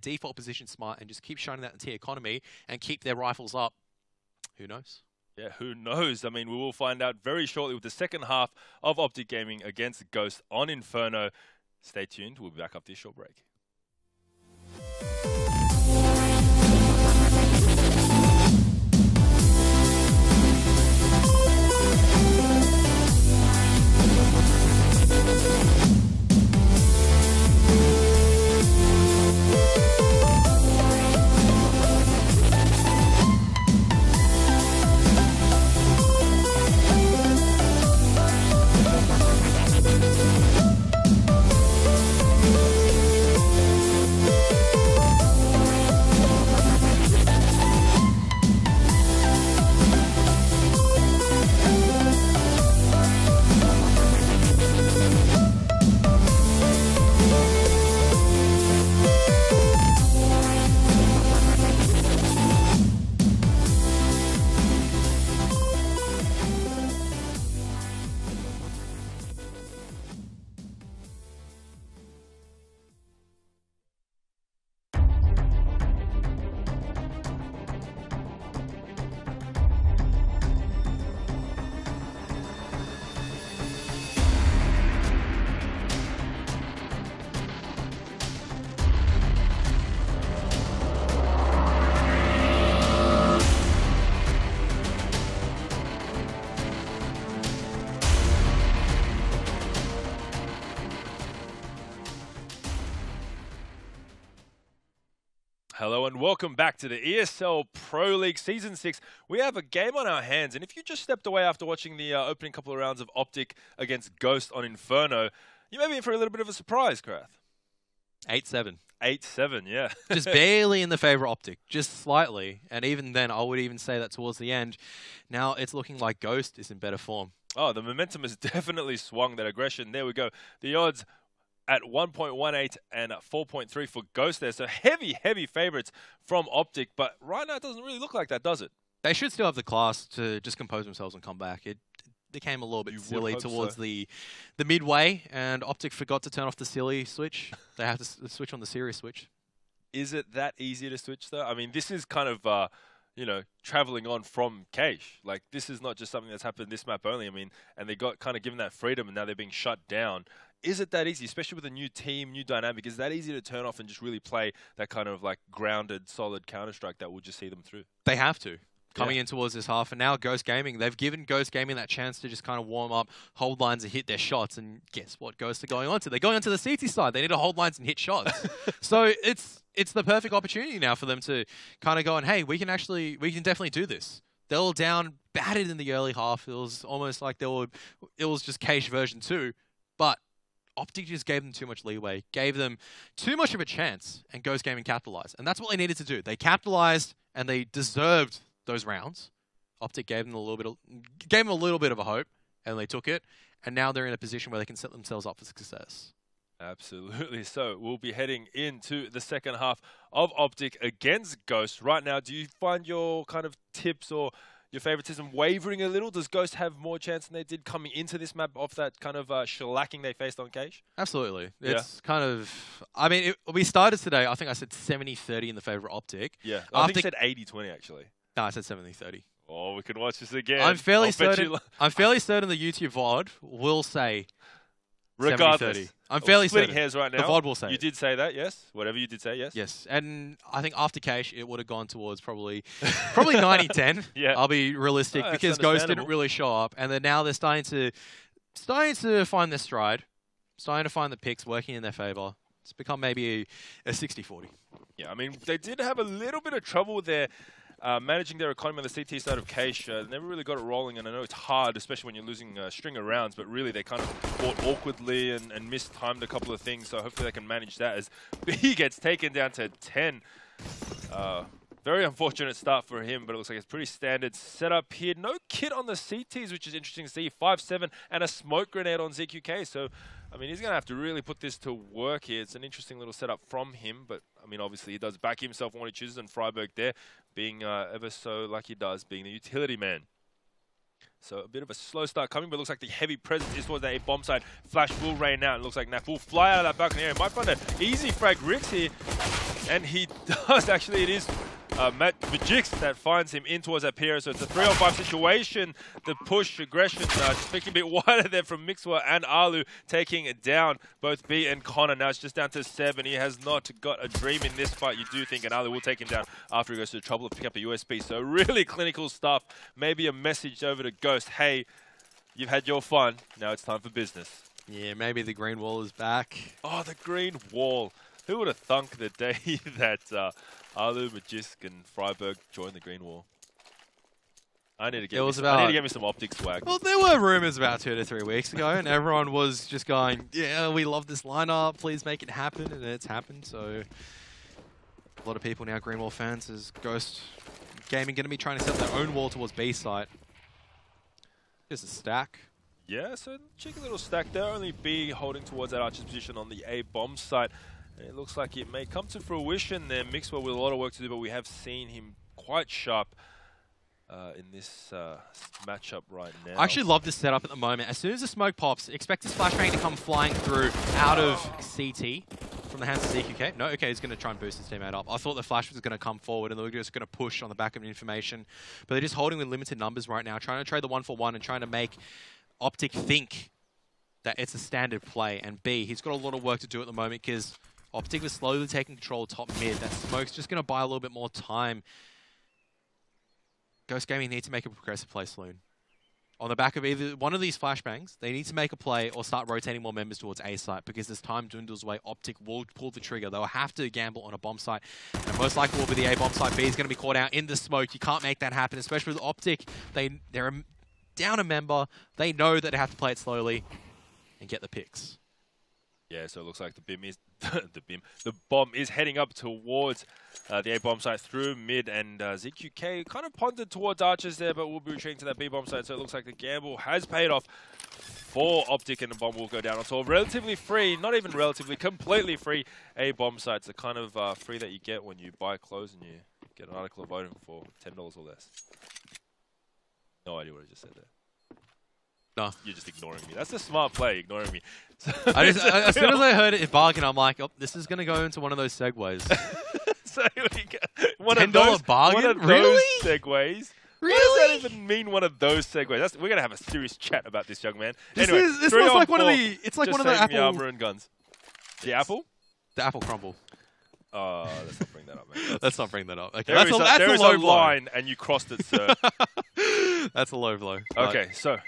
default position smart and just keep shining that into the economy and keep their rifles up, who knows? Yeah, who knows? I mean, we will find out very shortly with the second half of OpTic Gaming against Ghost on Inferno. Stay tuned. We'll be back after this short break. Hello and welcome back to the ESL Pro League Season 6. We have a game on our hands, and if you just stepped away after watching the opening couple of rounds of OpTic against Ghost on Inferno, you may be in for a little bit of a surprise, Krath. 8-7. 8-7, yeah. Just barely in the favor of OpTic, just slightly. And even then, I would even say that towards the end, now it's looking like Ghost is in better form. Oh, the momentum has definitely swung, that aggression. There we go. The odds at 1.18 and 4.3 for Ghost there. So heavy, heavy favorites from OpTic. But right now it doesn't really look like that, does it? They should still have the class to just compose themselves and come back. It became a little bit silly towards the midway, and OpTic forgot to turn off the silly switch. They have to switch on the serious switch. Is it that easy to switch, though? I mean, this is kind of, you know, traveling on from Cache. Like, this is not just something that's happened this map only. I mean, and they got kind of given that freedom, and now they're being shut down. Is it that easy, especially with a new team, new dynamic? Is that easy to turn off and just really play that kind of, like, grounded, solid Counter-Strike that will just see them through? They have to. coming in towards this half. And now Ghost Gaming, they've given Ghost Gaming that chance to just kind of warm up, hold lines and hit their shots. And guess what Ghosts are going on to? They're going on to the CT side. They need to hold lines and hit shots. So it's the perfect opportunity now for them to kind of go and, hey, we can definitely do this. They were down, battered in the early half. It was almost like it was just Cache version 2. But OpTic just gave them too much leeway, gave them too much of a chance, and Ghost Gaming capitalized. And that's what they needed to do. They capitalized, and they deserved those rounds. OpTic gave them a little bit of a hope, and they took it. And now they're in a position where they can set themselves up for success. Absolutely. So we'll be heading into the second half of OpTic against Ghost. Right now, do you find your kind of tips or your favoritism wavering a little? Does Ghost have more chance than they did coming into this map off that kind of shellacking they faced on Cache? Absolutely. It's kind of... I mean, we started today, I think I said 70-30 in the favor of OpTic. Yeah. I think you said 80-20, actually. No, I said 70-30. Oh, we can watch this again. I'm fairly certain the YouTube VOD will say... Regardless. 70-30. I'm fairly certain. Hairs right now. The VOD will say You did say that, yes? Whatever you did say, yes? Yes. And I think after Cache, it would have gone towards probably 90-10. Yeah. I'll be realistic because Ghost didn't really show up. And then now they're starting to find their stride, starting to find the picks working in their favor. It's become maybe a 60-40. Yeah, I mean, they did have a little bit of trouble there. Managing their economy on the CT side of Cache, never really got it rolling, and I know it's hard, especially when you're losing a string of rounds, but really they kind of fought awkwardly and mistimed a couple of things, so hopefully they can manage that as B gets taken down to 10. Very unfortunate start for him, but it looks like it's pretty standard setup here. No kit on the CTs, which is interesting to see. 5-7 and a smoke grenade on ZQK, so I mean, he's going to have to really put this to work here. It's an interesting little setup from him, but I mean, obviously he does back himself on what he chooses, and Freiburg there being ever so like he does, being the utility man. So a bit of a slow start coming, but it looks like the heavy presence is towards that A-bomb side. Flash will rain out. It looks like Naf will fly out of that balcony area. Might find an easy frag Rix here, and he does. Actually, it is Matt Majix that finds him in towards that pier. So it's a 3-on-5 situation. The push, aggression, just picking a bit wider there from Mixwa and Alu, taking it down both B and Connor. Now it's just down to 7. He has not got a dream in this fight, you do think, and Alu will take him down after he goes to the trouble of picking up a USB. So really clinical stuff. Maybe a message over to Ghost. Hey, you've had your fun. Now it's time for business. Yeah, maybe the green wall is back. Oh, the green wall. Who would have thunk the day that Alu, Magisk, and Freiburg joined the green wall? I need to get me some OpTic swag. Well, there were rumors about 2 to 3 weeks ago, and everyone was just going, yeah, we love this lineup, please make it happen, and it's happened. So a lot of people now, green wall fans, is Ghost Gaming going to be trying to set their own wall towards B site. Just a stack. Yeah, so cheeky little stack there. Only B holding towards that Archer's position on the A-bomb site. And it looks like it may come to fruition there. Mixwell with a lot of work to do, but we have seen him quite sharp in this matchup right now. I actually love this setup at the moment. As soon as the smoke pops, expect this flashbang to come flying through out of CT from the hands of ZQK. No, okay, he's going to try and boost his teammate up. I thought the flash was going to come forward and they were just going to push on the back of information. But they're just holding with limited numbers right now, trying to trade the 1-for-1 and trying to make OpTic think that it's a standard play. And B, he's got a lot of work to do at the moment because OpTic was slowly taking control of top mid. That smoke's just going to buy a little bit more time. Ghost Gaming need to make a progressive play soon. On the back of either one of these flashbangs, they need to make a play or start rotating more members towards A site because as time dwindles away, OpTic will pull the trigger. They'll have to gamble on a bomb site. And most likely will be the A bomb site. B is going to be caught out in the smoke. You can't make that happen, especially with OpTic. They're down a member. They know that they have to play it slowly and get the picks. Yeah, so it looks like the BIM is the bomb is heading up towards the A-bomb site through mid, and ZQK kind of pondered towards Archers there, but will be retreating to that B-bomb site, so it looks like the gamble has paid off for OpTic, and the bomb will go down onto a relatively free, not even relatively, completely free A-bomb site. It's the kind of free that you get when you buy clothes and you get an article of item for $10 or less. No idea what I just said there. No. You're just ignoring me. That's a smart play, ignoring me. As soon as I heard it bargain, I'm like, oh, this is going to go into one of those segues. So one $10 of those, bargain? One of those really? segues. Really? What does that even mean, one of those segues? We're going to have a serious chat about this, young man. This anyway, was like one of the... It's like just one of the Apple... armor and guns. The Apple? The Apple crumble. Oh, let's not bring that up, man. Let's not bring that up. Okay, There is a low blow. line, and you crossed it, sir. That's a low blow. Okay, so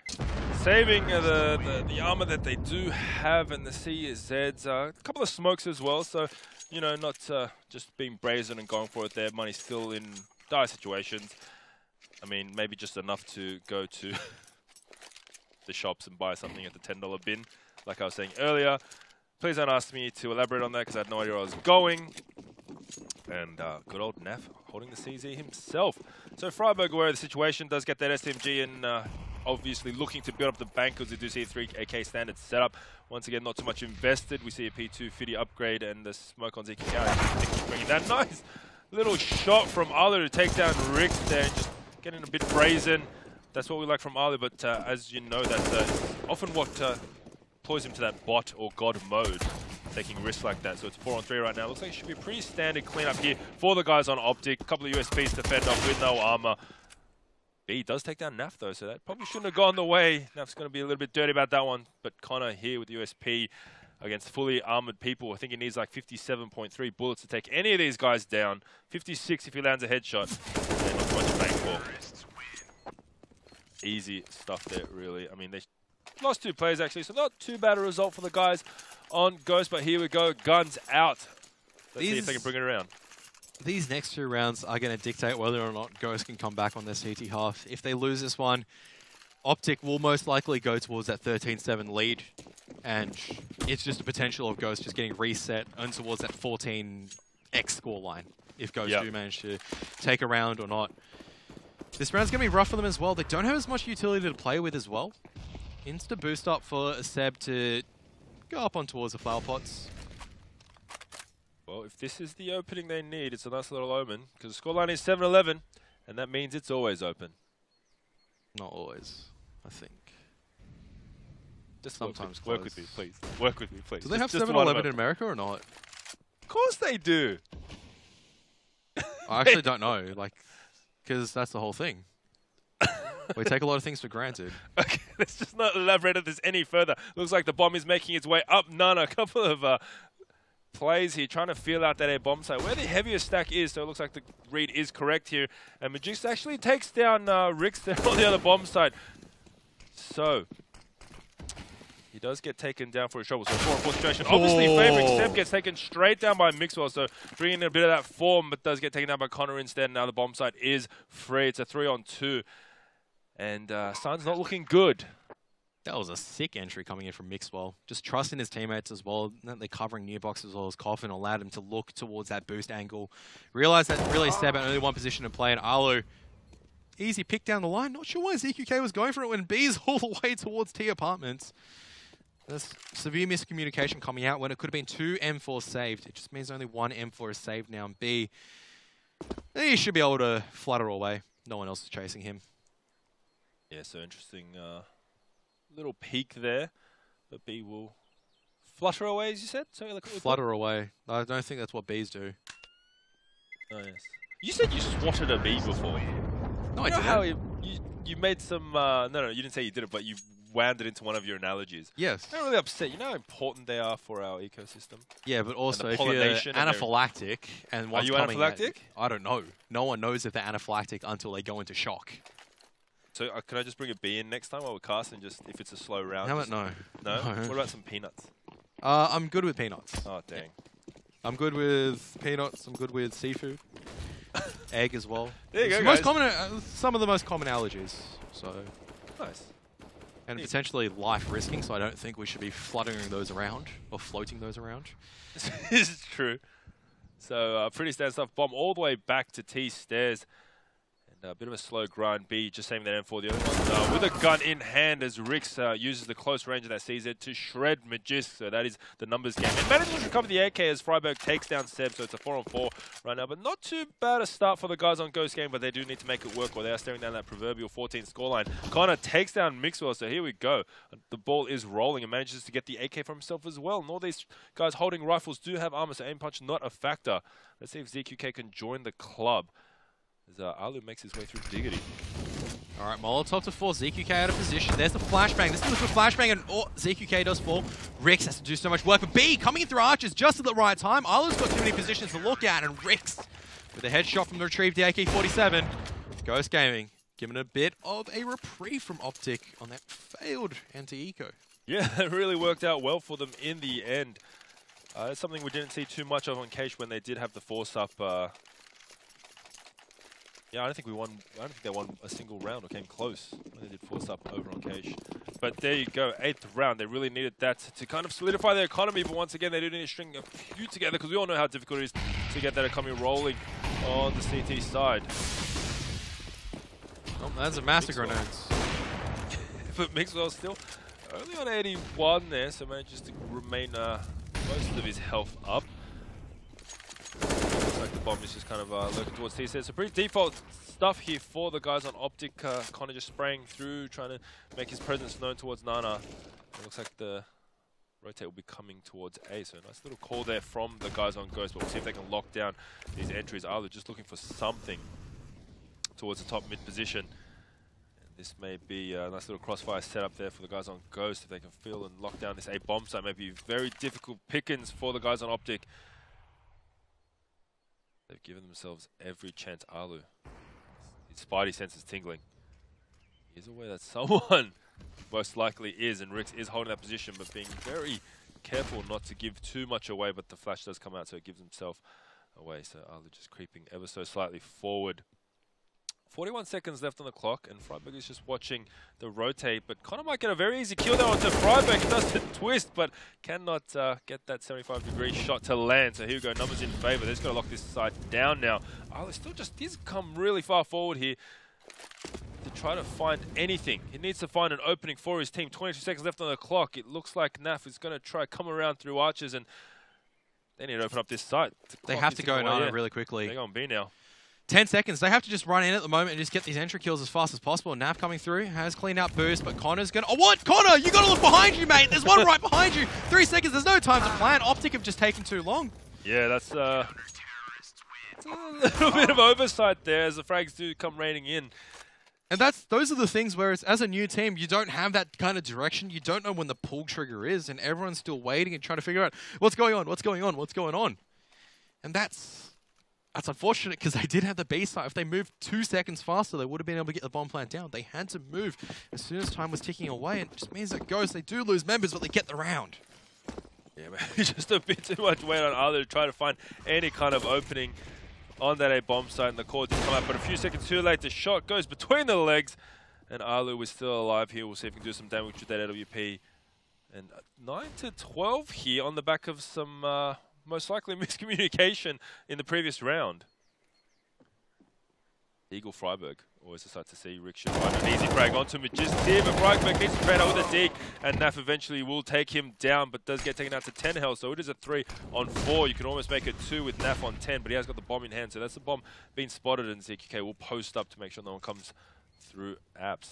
saving the armor that they do have and the CZs, a couple of smokes as well. So, you know, not just being brazen and going for it there. Money's still in dire situations. I mean, maybe just enough to go to the shops and buy something at the $10 bin, like I was saying earlier. Please don't ask me to elaborate on that because I had no idea where I was going. And good old Naf holding the CZ himself. So Freiburg, aware of the situation, does get that SMG and obviously looking to build up the bank because we do see a 3 AK standard setup. Once again, not too much invested. We see a P2 50 upgrade and the smoke on ZK. Bringing that nice little shot from Arlo to take down Rix there and just getting a bit brazen. That's what we like from Arlo, but as you know, that's often what deploys him to that bot or god mode, taking risks like that. So it's 4-on-3 right now. Looks like it should be a pretty standard cleanup here for the guys on OpTic. A couple of USPs to fend off with no armor. B does take down Naf though, so that probably shouldn't have gone the way. Naf's going to be a little bit dirty about that one, but Connor here with USP against fully armored people. I think he needs like 57.3 bullets to take any of these guys down. 56 if he lands a headshot. And not much to bank for. Easy stuff there, really. I mean, they lost 2 players actually, so not too bad a result for the guys on Ghost, but here we go, guns out. Let's see if they can bring it around. These next 2 rounds are going to dictate whether or not Ghost can come back on their CT half. If they lose this one, OpTic will most likely go towards that 13-7 lead, and it's just a potential of Ghost just getting reset and towards that 14x scoreline if Ghost do manage to take a round or not. This round's going to be rough for them as well. They don't have as much utility to play with as well. Insta boost up for Seb to go up on towards the flower pots. Well, if this is the opening they need, it's a nice little omen, because the scoreline is 7-11, and that means it's always open. Not always, I think. Just sometimes work with me, please. Work with me, please. Do they have 7-11 in America or not? Of course they do. I actually don't know, like, because that's the whole thing. We take a lot of things for granted. Okay, let's just not elaborate on this any further. Looks like the bomb is making its way up Nana. A couple of plays here, trying to feel out that air bomb site where the heaviest stack is. So it looks like the read is correct here. And Magix actually takes down Rix there on the other bomb site. So he does get taken down for his trouble. So 4-on-4 situation. Obviously, favoring Seb gets taken straight down by Mixwell. So bringing in a bit of that form, but does get taken down by Connor instead. Now the bomb site is free. It's a 3-on-2. And Sun's not looking good. That was a sick entry coming in from Mixwell. Just trusting his teammates as well. They're covering near box as well as Coffin, allowed him to look towards that boost angle. Realized that really Seb had only one position to play, and Arlo, easy pick down the line. Not sure why ZQK was going for it when B's all the way towards T apartments. There's severe miscommunication coming out when it could have been 2 M4 saved. It just means only 1 M4 is saved now, and B, he should be able to flutter away. No one else is chasing him. Yeah, so interesting little peek there, but B will flutter away, as you said? So like flutter away. I don't think that's what Bs do. Oh, yes. You said you swatted a B before. No, I didn't. How you made some... no, you didn't say you did it, but you wound it into one of your analogies. Yes. I'm really upset. You know how important they are for our ecosystem? Yeah, but also if you're anaphylactic and what's coming... Are you anaphylactic? I don't know. No one knows if they're anaphylactic until they go into shock. So can I just bring a B in next time while we're casting, just if it's a slow round? How about no? No? What about some peanuts? I'm good with peanuts. Oh, dang. Yeah. I'm good with peanuts. I'm good with seafood. Egg as well. There you go, most common, some of the most common allergies. So nice. And potentially life risking, so I don't think we should be fluttering those around or floating those around. This is true. So pretty standard stuff. Bomb all the way back to T stairs. A bit of a slow grind. B just saving that M4. The other one with a gun in hand as Rix uses the close range of that CZ to shred Magisk. So that is the numbers game. And manages to recover the AK as Freiburg takes down Seb. So it's a 4-on-4 right now. But not too bad a start for the guys on Ghost game. But they do need to make it work or they are staring down that proverbial 14 scoreline. Connor takes down Mixwell. So here we go. The ball is rolling and manages to get the AK for himself as well. And all these guys holding rifles do have armor. So aim punch not a factor. Let's see if ZQK can join the club. As Alu makes his way through Diggity. All right, Molotov to force ZQK out of position. There's the flashbang. This is a flashbang, and ZQK does fall. Rix has to do so much work, but B coming in through arches just at the right time. Arlo's got too many positions to look at, and Rix with a headshot from the retrieved AK-47. Ghost Gaming giving a bit of a reprieve from OpTic on that failed anti-eco. Yeah, it really worked out well for them in the end. It's something we didn't see too much of on Cage when they did have the force-up. Yeah, I don't think they won a single round or came close when they did force up over on Cage. But there you go, 8th round. They really needed that to kind of solidify their economy. But once again, they do need to string a few together because we all know how difficult it is to get that economy rolling on the CT side. Oh, that's a massacre grenades. But Mixwell still only on 81 there, so manages to remain most of his health up. Looks like the bomb is just kind of lurking towards TC. So pretty default stuff here for the guys on OpTic. Connor just spraying through, trying to make his presence known towards Nana. It looks like the rotate will be coming towards A. So a nice little call there from the guys on Ghost, but we'll see if they can lock down these entries. Arlo just looking for something towards the top mid position. And this may be a nice little crossfire setup there for the guys on Ghost. If they can feel and lock down this A bomb site, may be very difficult pickings for the guys on OpTic. They've given themselves every chance. Arlo, his spidey sense is tingling. He's aware that someone most likely is, and Rix is holding that position, but being very careful not to give too much away, but the flash does come out, so it gives himself away. So Arlo just creeping ever so slightly forward. 41 seconds left on the clock, and Freiburg is just watching the rotate, but Connor might get a very easy kill there onto Freiburg. He does the twist, but cannot get that 75-degree shot to land. So here we go, numbers in favour. They're just going to lock this side down now. Arlo still just needs to come really far forward here to try to find anything. He needs to find an opening for his team. 22 seconds left on the clock. It looks like NAF is going to try come around through arches, and they need to open up this site. They have to go Nana really quickly. They're going B now. 10 seconds. They have to just run in at the moment and just get these entry kills as fast as possible. Naf coming through, has cleaned out boost, but Connor's going to... Oh, what? Connor, you got to look behind you, mate. There's one right behind you. 3 seconds. There's no time to plan. OpTic have just taken too long. Yeah, that's a little bit of oversight there as the frags do come raining in. And those are the things where it's, as a new team, you don't have that kind of direction. You don't know when the pull trigger is, and everyone's still waiting and trying to figure out what's going on, what's going on, what's going on. And that's unfortunate because they did have the B site. If they moved 2 seconds faster, they would have been able to get the bomb plant down. They had to move as soon as time was ticking away, and it just means that Ghost, they do lose members, but they get the round. Yeah, man, just a bit too much weight on Arlo to try to find any kind of opening on that A bomb site, and the core did come out, but a few seconds too late. The shot goes between the legs, and Arlo is still alive here. We'll see if he can do some damage with that AWP. And 9-12 here on the back of some... most likely miscommunication in the previous round. Eagle Freiburg, always decide to see Rick should find an easy frag onto Magist here, but Freiburg needs to trade out with a dig, and Naf eventually will take him down, but does get taken out to 10 health, so it is a 3-on-4. You can almost make it 2 with Naf on 10, but he has got the bomb in hand, so that's the bomb being spotted, and ZQK will post up to make sure no one comes through apps.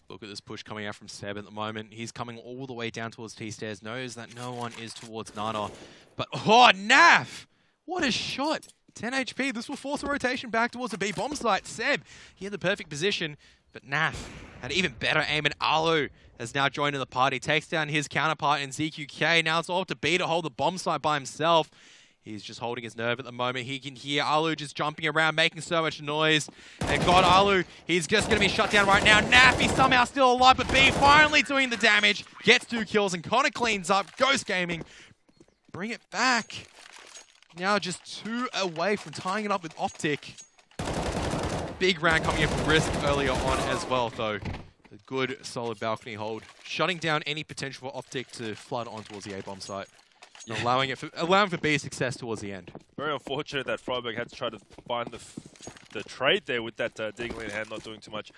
Look at this push coming out from Seb at the moment. He's coming all the way down towards T-Stairs, knows that no one is towards Nana. But, oh, Naf! What a shot! 10 HP. This will force a rotation back towards the B bomb site. Seb, he had the perfect position, but Naf had even better aim, and Arlo has now joined in the party. Takes down his counterpart in ZQK. Now it's all up to B to hold the bomb site by himself. He's just holding his nerve at the moment. He can hear Arlo just jumping around, making so much noise. And God, Arlo, he's just going to be shut down right now. Naffy somehow still alive, but B finally doing the damage. Gets 2 kills, and Connor cleans up. Ghost Gaming, bring it back. Now just 2 away from tying it up with OpTic. Big round coming in from Risk earlier on as well, though. A good, solid balcony hold. Shutting down any potential for OpTic to flood on towards the A-bomb site. Yeah. Allowing for B success towards the end. Very unfortunate that Freiburg had to try to find the trade there with that Deagle in hand, not doing too much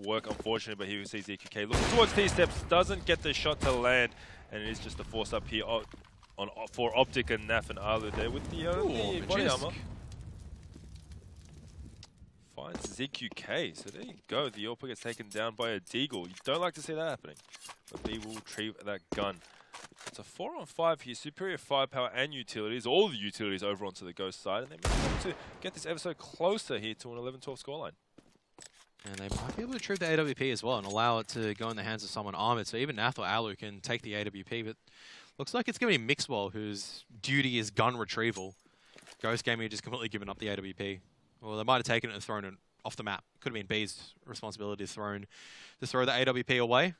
work, unfortunately. But here we see ZQK looking towards T-steps, doesn't get the shot to land, and it is just a force up here for OpTic and Naf and Arlo there with the body armor. Finds ZQK, so there you go. The AWP gets taken down by a Deagle. You don't like to see that happening, but B will retrieve that gun. It's a 4-on-5 here, superior firepower and utilities, all the utilities over onto the Ghost side, and they may be able to get this ever so closer here to an 11-12 scoreline. And they might be able to trip the AWP as well and allow it to go in the hands of someone armored. So even Nath or Alu can take the AWP, but looks like it's going to be Mixwell, whose duty is gun retrieval. Ghost Gaming just completely given up the AWP. Well, they might have taken it and thrown it off the map. Could have been B's responsibility to throw the AWP away.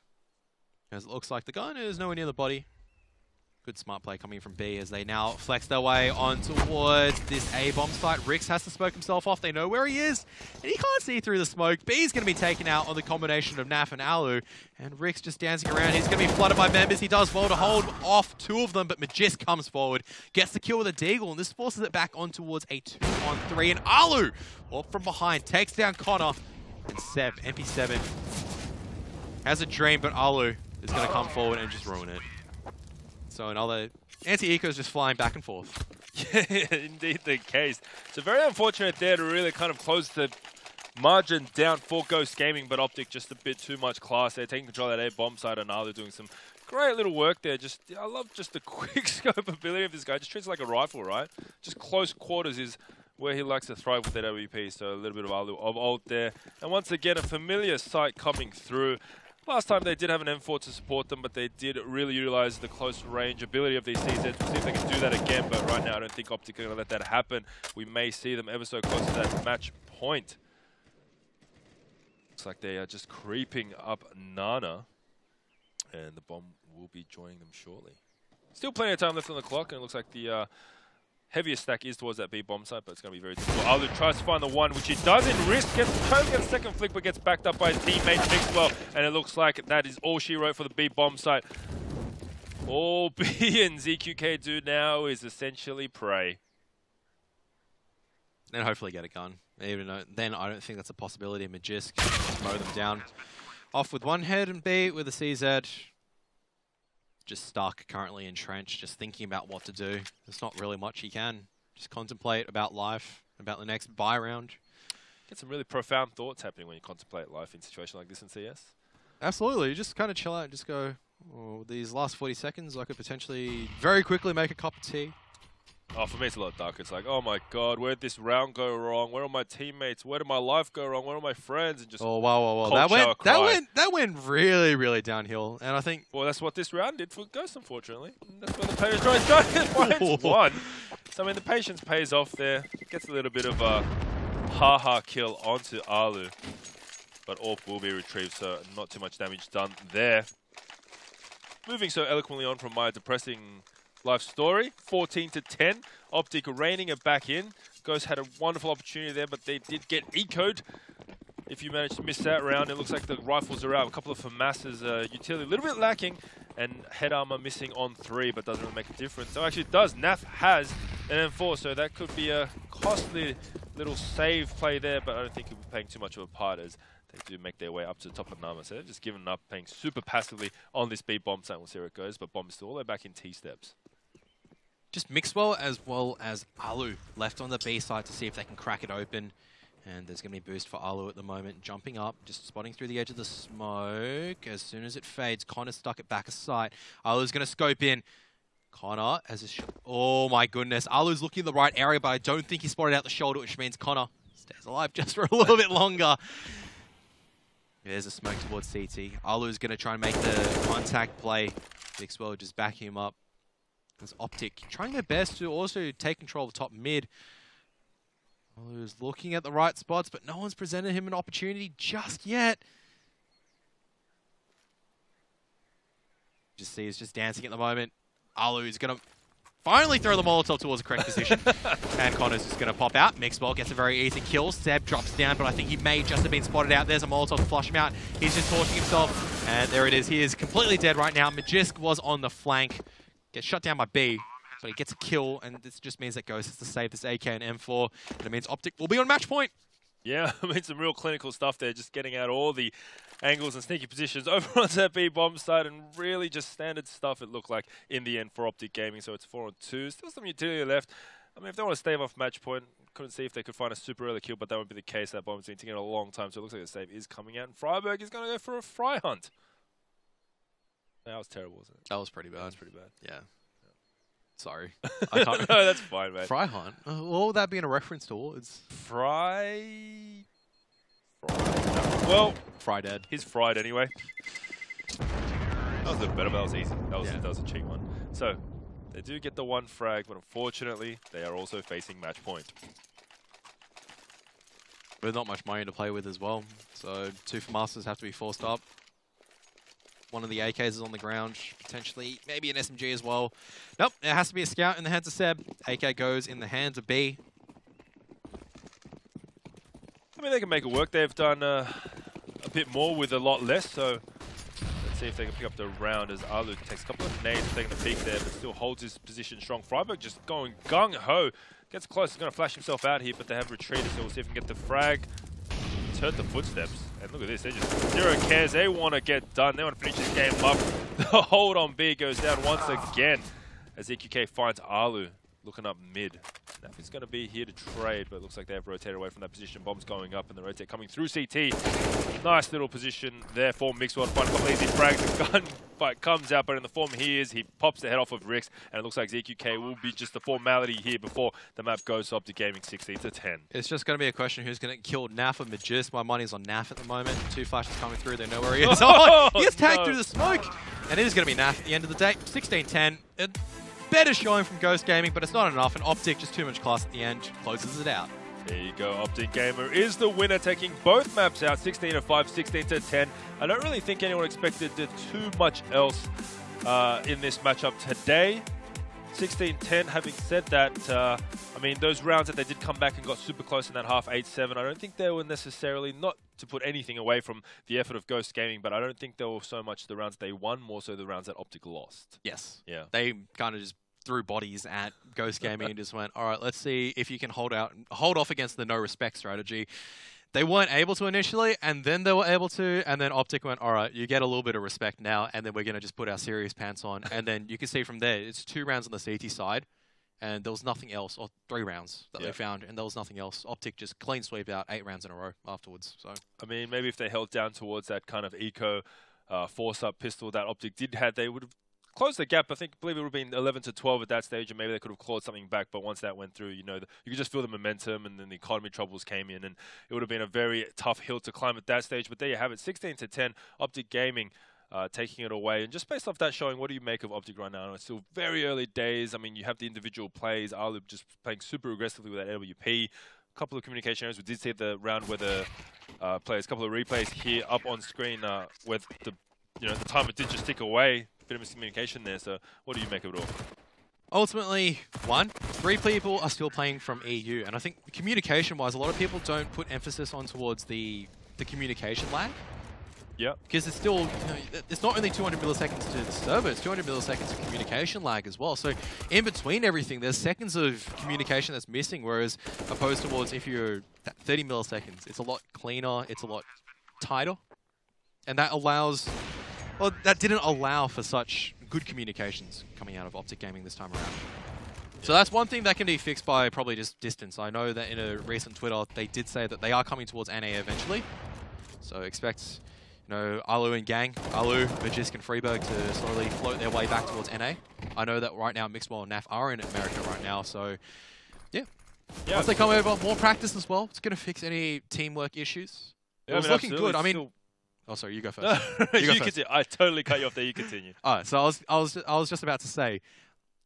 As it looks like the gun is nowhere near the body. Good smart play coming from B as they now flex their way on towards this A-bomb site. Rix has to smoke himself off. They know where he is, and he can't see through the smoke. B's going to be taken out on the combination of Naf and Alu, and Rix just dancing around. He's going to be flooded by members. He does well to hold off two of them, but Magisk comes forward, gets the kill with a deagle, and this forces it back on towards a 2-on-3. And Alu, off from behind, takes down Connor, and Seb, MP7, has a dream, but Alu is going to come forward and just ruin it. So another anti-eco is just flying back and forth. Yeah, indeed the case. So very unfortunate there to really kind of close the margin down for Ghost Gaming, but OpTic just a bit too much class there, taking control of that A-bomb side, and now they're doing some great little work there. Just I love just the quick scope ability of this guy. Just treats it like a rifle, right? Just close quarters is where he likes to thrive with that AWP. So a little bit of ult there. And once again, a familiar sight coming through. Last time they did have an M4 to support them, but they did really utilize the close range ability of these CZs. We'll see if they can do that again, but right now I don't think OpTic are going to let that happen. We may see them ever so close to that match point. Looks like they are just creeping up Nana, and the bomb will be joining them shortly. Still plenty of time left on the clock, and it looks like the heaviest stack is towards that B-bomb site, but it's going to be very difficult. Alu tries to find the one, which he does in risk, tries to get a second flick, but gets backed up by his teammate Mixwell, and it looks like that is all she wrote for the B-bomb site. All B and ZQK do now is essentially pray. And hopefully get a gun. Even though then I don't think that's a possibility. Magisk mow them down. Off with one head and B with a CZ. Just stuck, currently entrenched, just thinking about what to do. There's not really much he can. Just contemplate about life, about the next buy round. Get some really profound thoughts happening when you contemplate life in a situation like this in CS. Absolutely. You just kind of chill out and just go, oh, these last 40 seconds, I could potentially very quickly make a cup of tea. Oh, for me, it's a lot darker. It's like, oh my god, where did this round go wrong? Where are my teammates? Where did my life go wrong? Where are my friends? And just that went really, really downhill. And I think, well, that's what this round did for Ghost, unfortunately. And that's where the players tried to go. One. So I mean, the patience pays off there. Gets a little bit of a ha-ha kill onto Alu, but AWP will be retrieved, so not too much damage done there. Moving so eloquently on from my depressing life story, 14-10. OpTic reining it back in. Ghost had a wonderful opportunity there, but they did get ecoed. If you managed to miss that round, it looks like the rifles are out. A couple of FAMAS's utility, a little bit lacking, and head armor missing on 3, but doesn't really make a difference. Oh, actually it does. Naf has an M4, so that could be a costly little save play there, but I don't think he'll be playing too much of a part as they do make their way up to the top of Nama. So they've just given up, playing super passively on this B bomb site. We'll see where it goes, but Bomb is still all the way back in T steps. Just Mixwell as well as Alu left on the B side to see if they can crack it open. And there's going to be a boost for Alu at the moment. Jumping up, just spotting through the edge of the smoke. As soon as it fades, Connor stuck it back a sight. Alu's going to scope in. Connor has a oh my goodness. Alu's looking in the right area, but I don't think he spotted out the shoulder, which means Connor stays alive just for a little bit longer. There's a smoke towards CT. Alu's going to try and make the contact play. Mixwell just backing him up. There's OpTic trying their best to also take control of the top mid. Alu's looking at the right spots, but no one's presented him an opportunity just yet. Just see he's just dancing at the moment. Alu's going to finally throw the Molotov towards the correct position. And Connor's just going to pop out. Mixwell gets a very easy kill. Seb drops down, but I think he may just have been spotted out. There's a Molotov to flush him out. He's just torching himself. And there it is. He is completely dead right now. Magisk was on the flank. Gets shut down by B. But he gets a kill, and this just means that Ghost has to save this AK and M4. And it means OpTic will be on match point. Yeah, I mean, some real clinical stuff there, just getting out all the angles and sneaky positions over onto that B bomb side, and really just standard stuff it looked like in the end for OpTic Gaming. So it's 4-on-2. Still some utility left. I mean, if they want to stave off match point, couldn't see if they could find a super early kill, but that won't be the case. That bomb's been taking a long time, so it looks like the save is coming out. And Freiburg is going to go for a fry hunt. That was terrible, wasn't it? That was pretty bad. That was pretty bad. Yeah. Sorry. I can't. No, that's fine, mate. Fry hunt? What would that be in a reference towards? Fry Well, Fry dead. He's fried anyway. That was a bit better, but that was easy. That was a cheap one. So, they do get the one frag, but unfortunately, they are also facing match point. With not much money to play with as well. So, 2 for Masters have to be forced up. One of the AKs is on the ground, potentially, maybe an SMG as well. Nope, it has to be a scout in the hands of Seb. AK goes in the hands of B. I mean, they can make it work. They've done a bit more with a lot less, so let's see if they can pick up the round as Alu takes a couple of nades, taking a peek there, but still holds his position strong. Freiburg just going gung-ho. Gets close, he's going to flash himself out here, but they have retreated, so we'll see if we can get the frag. It's hurt the footsteps. And look at this, they're just zero cares. They want to get done. They want to finish this game up. The hold on B goes down once again as EQK finds Alu looking up mid. Nafi's going to be here to trade, but it looks like they have rotated away from that position. Bombs going up and the rotate coming through CT. Nice little position there for Mixwell to find a couple easy frags. The gunfight comes out, but in the form he is, he pops the head off of Rix, and it looks like ZQK will be just a formality here before the map goes up to Gaming 16-10. It's just going to be a question who's going to kill Naf or Magist. My money's on Naf at the moment. 2 flashes coming through, they know where he is. Oh, he gets tagged through the smoke! And it is going to be Naf at the end of the day. 16-10. Better showing from Ghost Gaming, but it's not enough, and OpTic just too much class at the end, closes it out. There you go, OpTic Gamer is the winner, taking both maps out, 16-5, 16-10. I don't really think anyone expected too much else in this matchup today. 16-10, having said that, I mean, those rounds that they did come back and got super close in that half, 8-7, I don't think they were necessarily, not to put anything away from the effort of Ghost Gaming, but I don't think they were so much the rounds they won, more so the rounds that OpTic lost. Yes. Yeah. They kind of just threw bodies at Ghost Gaming and just went, all right, let's see if you can hold off against the no respect strategy. They weren't able to initially, and then they were able to, and then OpTic went, all right, you get a little bit of respect now, and then we're going to just put our serious pants on. And then you can see from there, it's 2 rounds on the CT side, and there was nothing else, or 3 rounds that they found, and there was nothing else. OpTic just clean sweep out 8 rounds in a row afterwards. So I mean, maybe if they held down towards that kind of eco force-up pistol that OpTic did have, they would have closed the gap. I believe it would have been 11-12 at that stage, and maybe they could have clawed something back. But once that went through, you know, you could just feel the momentum, and then the economy troubles came in, and it would have been a very tough hill to climb at that stage. But there you have it, 16-10, OpTic Gaming taking it away. And just based off that showing, what do you make of OpTic right now? It's still very early days. I mean, you have the individual plays. Alu just playing super aggressively with that LWP. A couple of communication errors. We did see the round where the players, a couple of replays here up on screen with the timer did just tick away. Bit of miscommunication there, so what do you make of it all? Ultimately, 3 people are still playing from EU, and I think communication-wise, a lot of people don't put emphasis on towards the communication lag. Yeah. Because it's still, it's not only 200 milliseconds to the server, it's 200 milliseconds of communication lag as well. So in between everything, there's seconds of communication that's missing, whereas opposed towards if you're 30 milliseconds, it's a lot cleaner, it's a lot tighter, and that allows... Well, that didn't allow for such good communications coming out of OpTic Gaming this time around. So that's one thing that can be fixed by probably just distance. I know that in a recent Twitter, they did say that they are coming towards NA eventually. So expect, Alu and Gang, Alu, Magisk and Freeberg to slowly float their way back towards NA. I know that right now Mixwell and NAF are in America right now, so yeah. Once they come over, more practice as well. It's going to fix any teamwork issues. Yeah, it was looking good. I mean... Oh, sorry, you go first. You continue. I totally cut you off there. You continue. All right, so I was just about to say,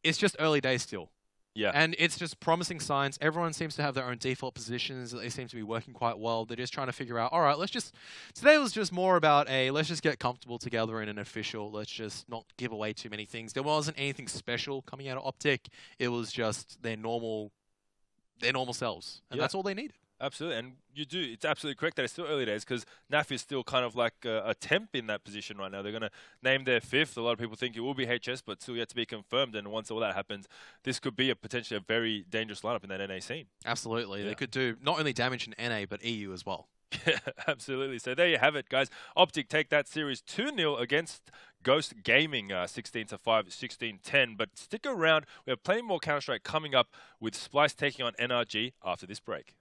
it's just early days still. Yeah. And it's just promising signs. Everyone seems to have their own default positions. They seem to be working quite well. They're just trying to figure out, all right, today was just more about let's just get comfortable together in an official. Let's just not give away too many things. There wasn't anything special coming out of OpTic. It was just their normal selves. And that's all they needed. Absolutely, and it's absolutely correct that it's still early days because NAF is still kind of like a temp in that position right now. They're going to name their 5th. A lot of people think it will be HS, but still yet to be confirmed. And once all that happens, this could be potentially a very dangerous lineup in that NA scene. Absolutely. Yeah. They could do not only damage in NA, but EU as well. Yeah, absolutely. So there you have it, guys. OpTic take that series 2-0 against Ghost Gaming, 16-5, 16-10. But stick around. We have plenty more Counter-Strike coming up with Splice taking on NRG after this break.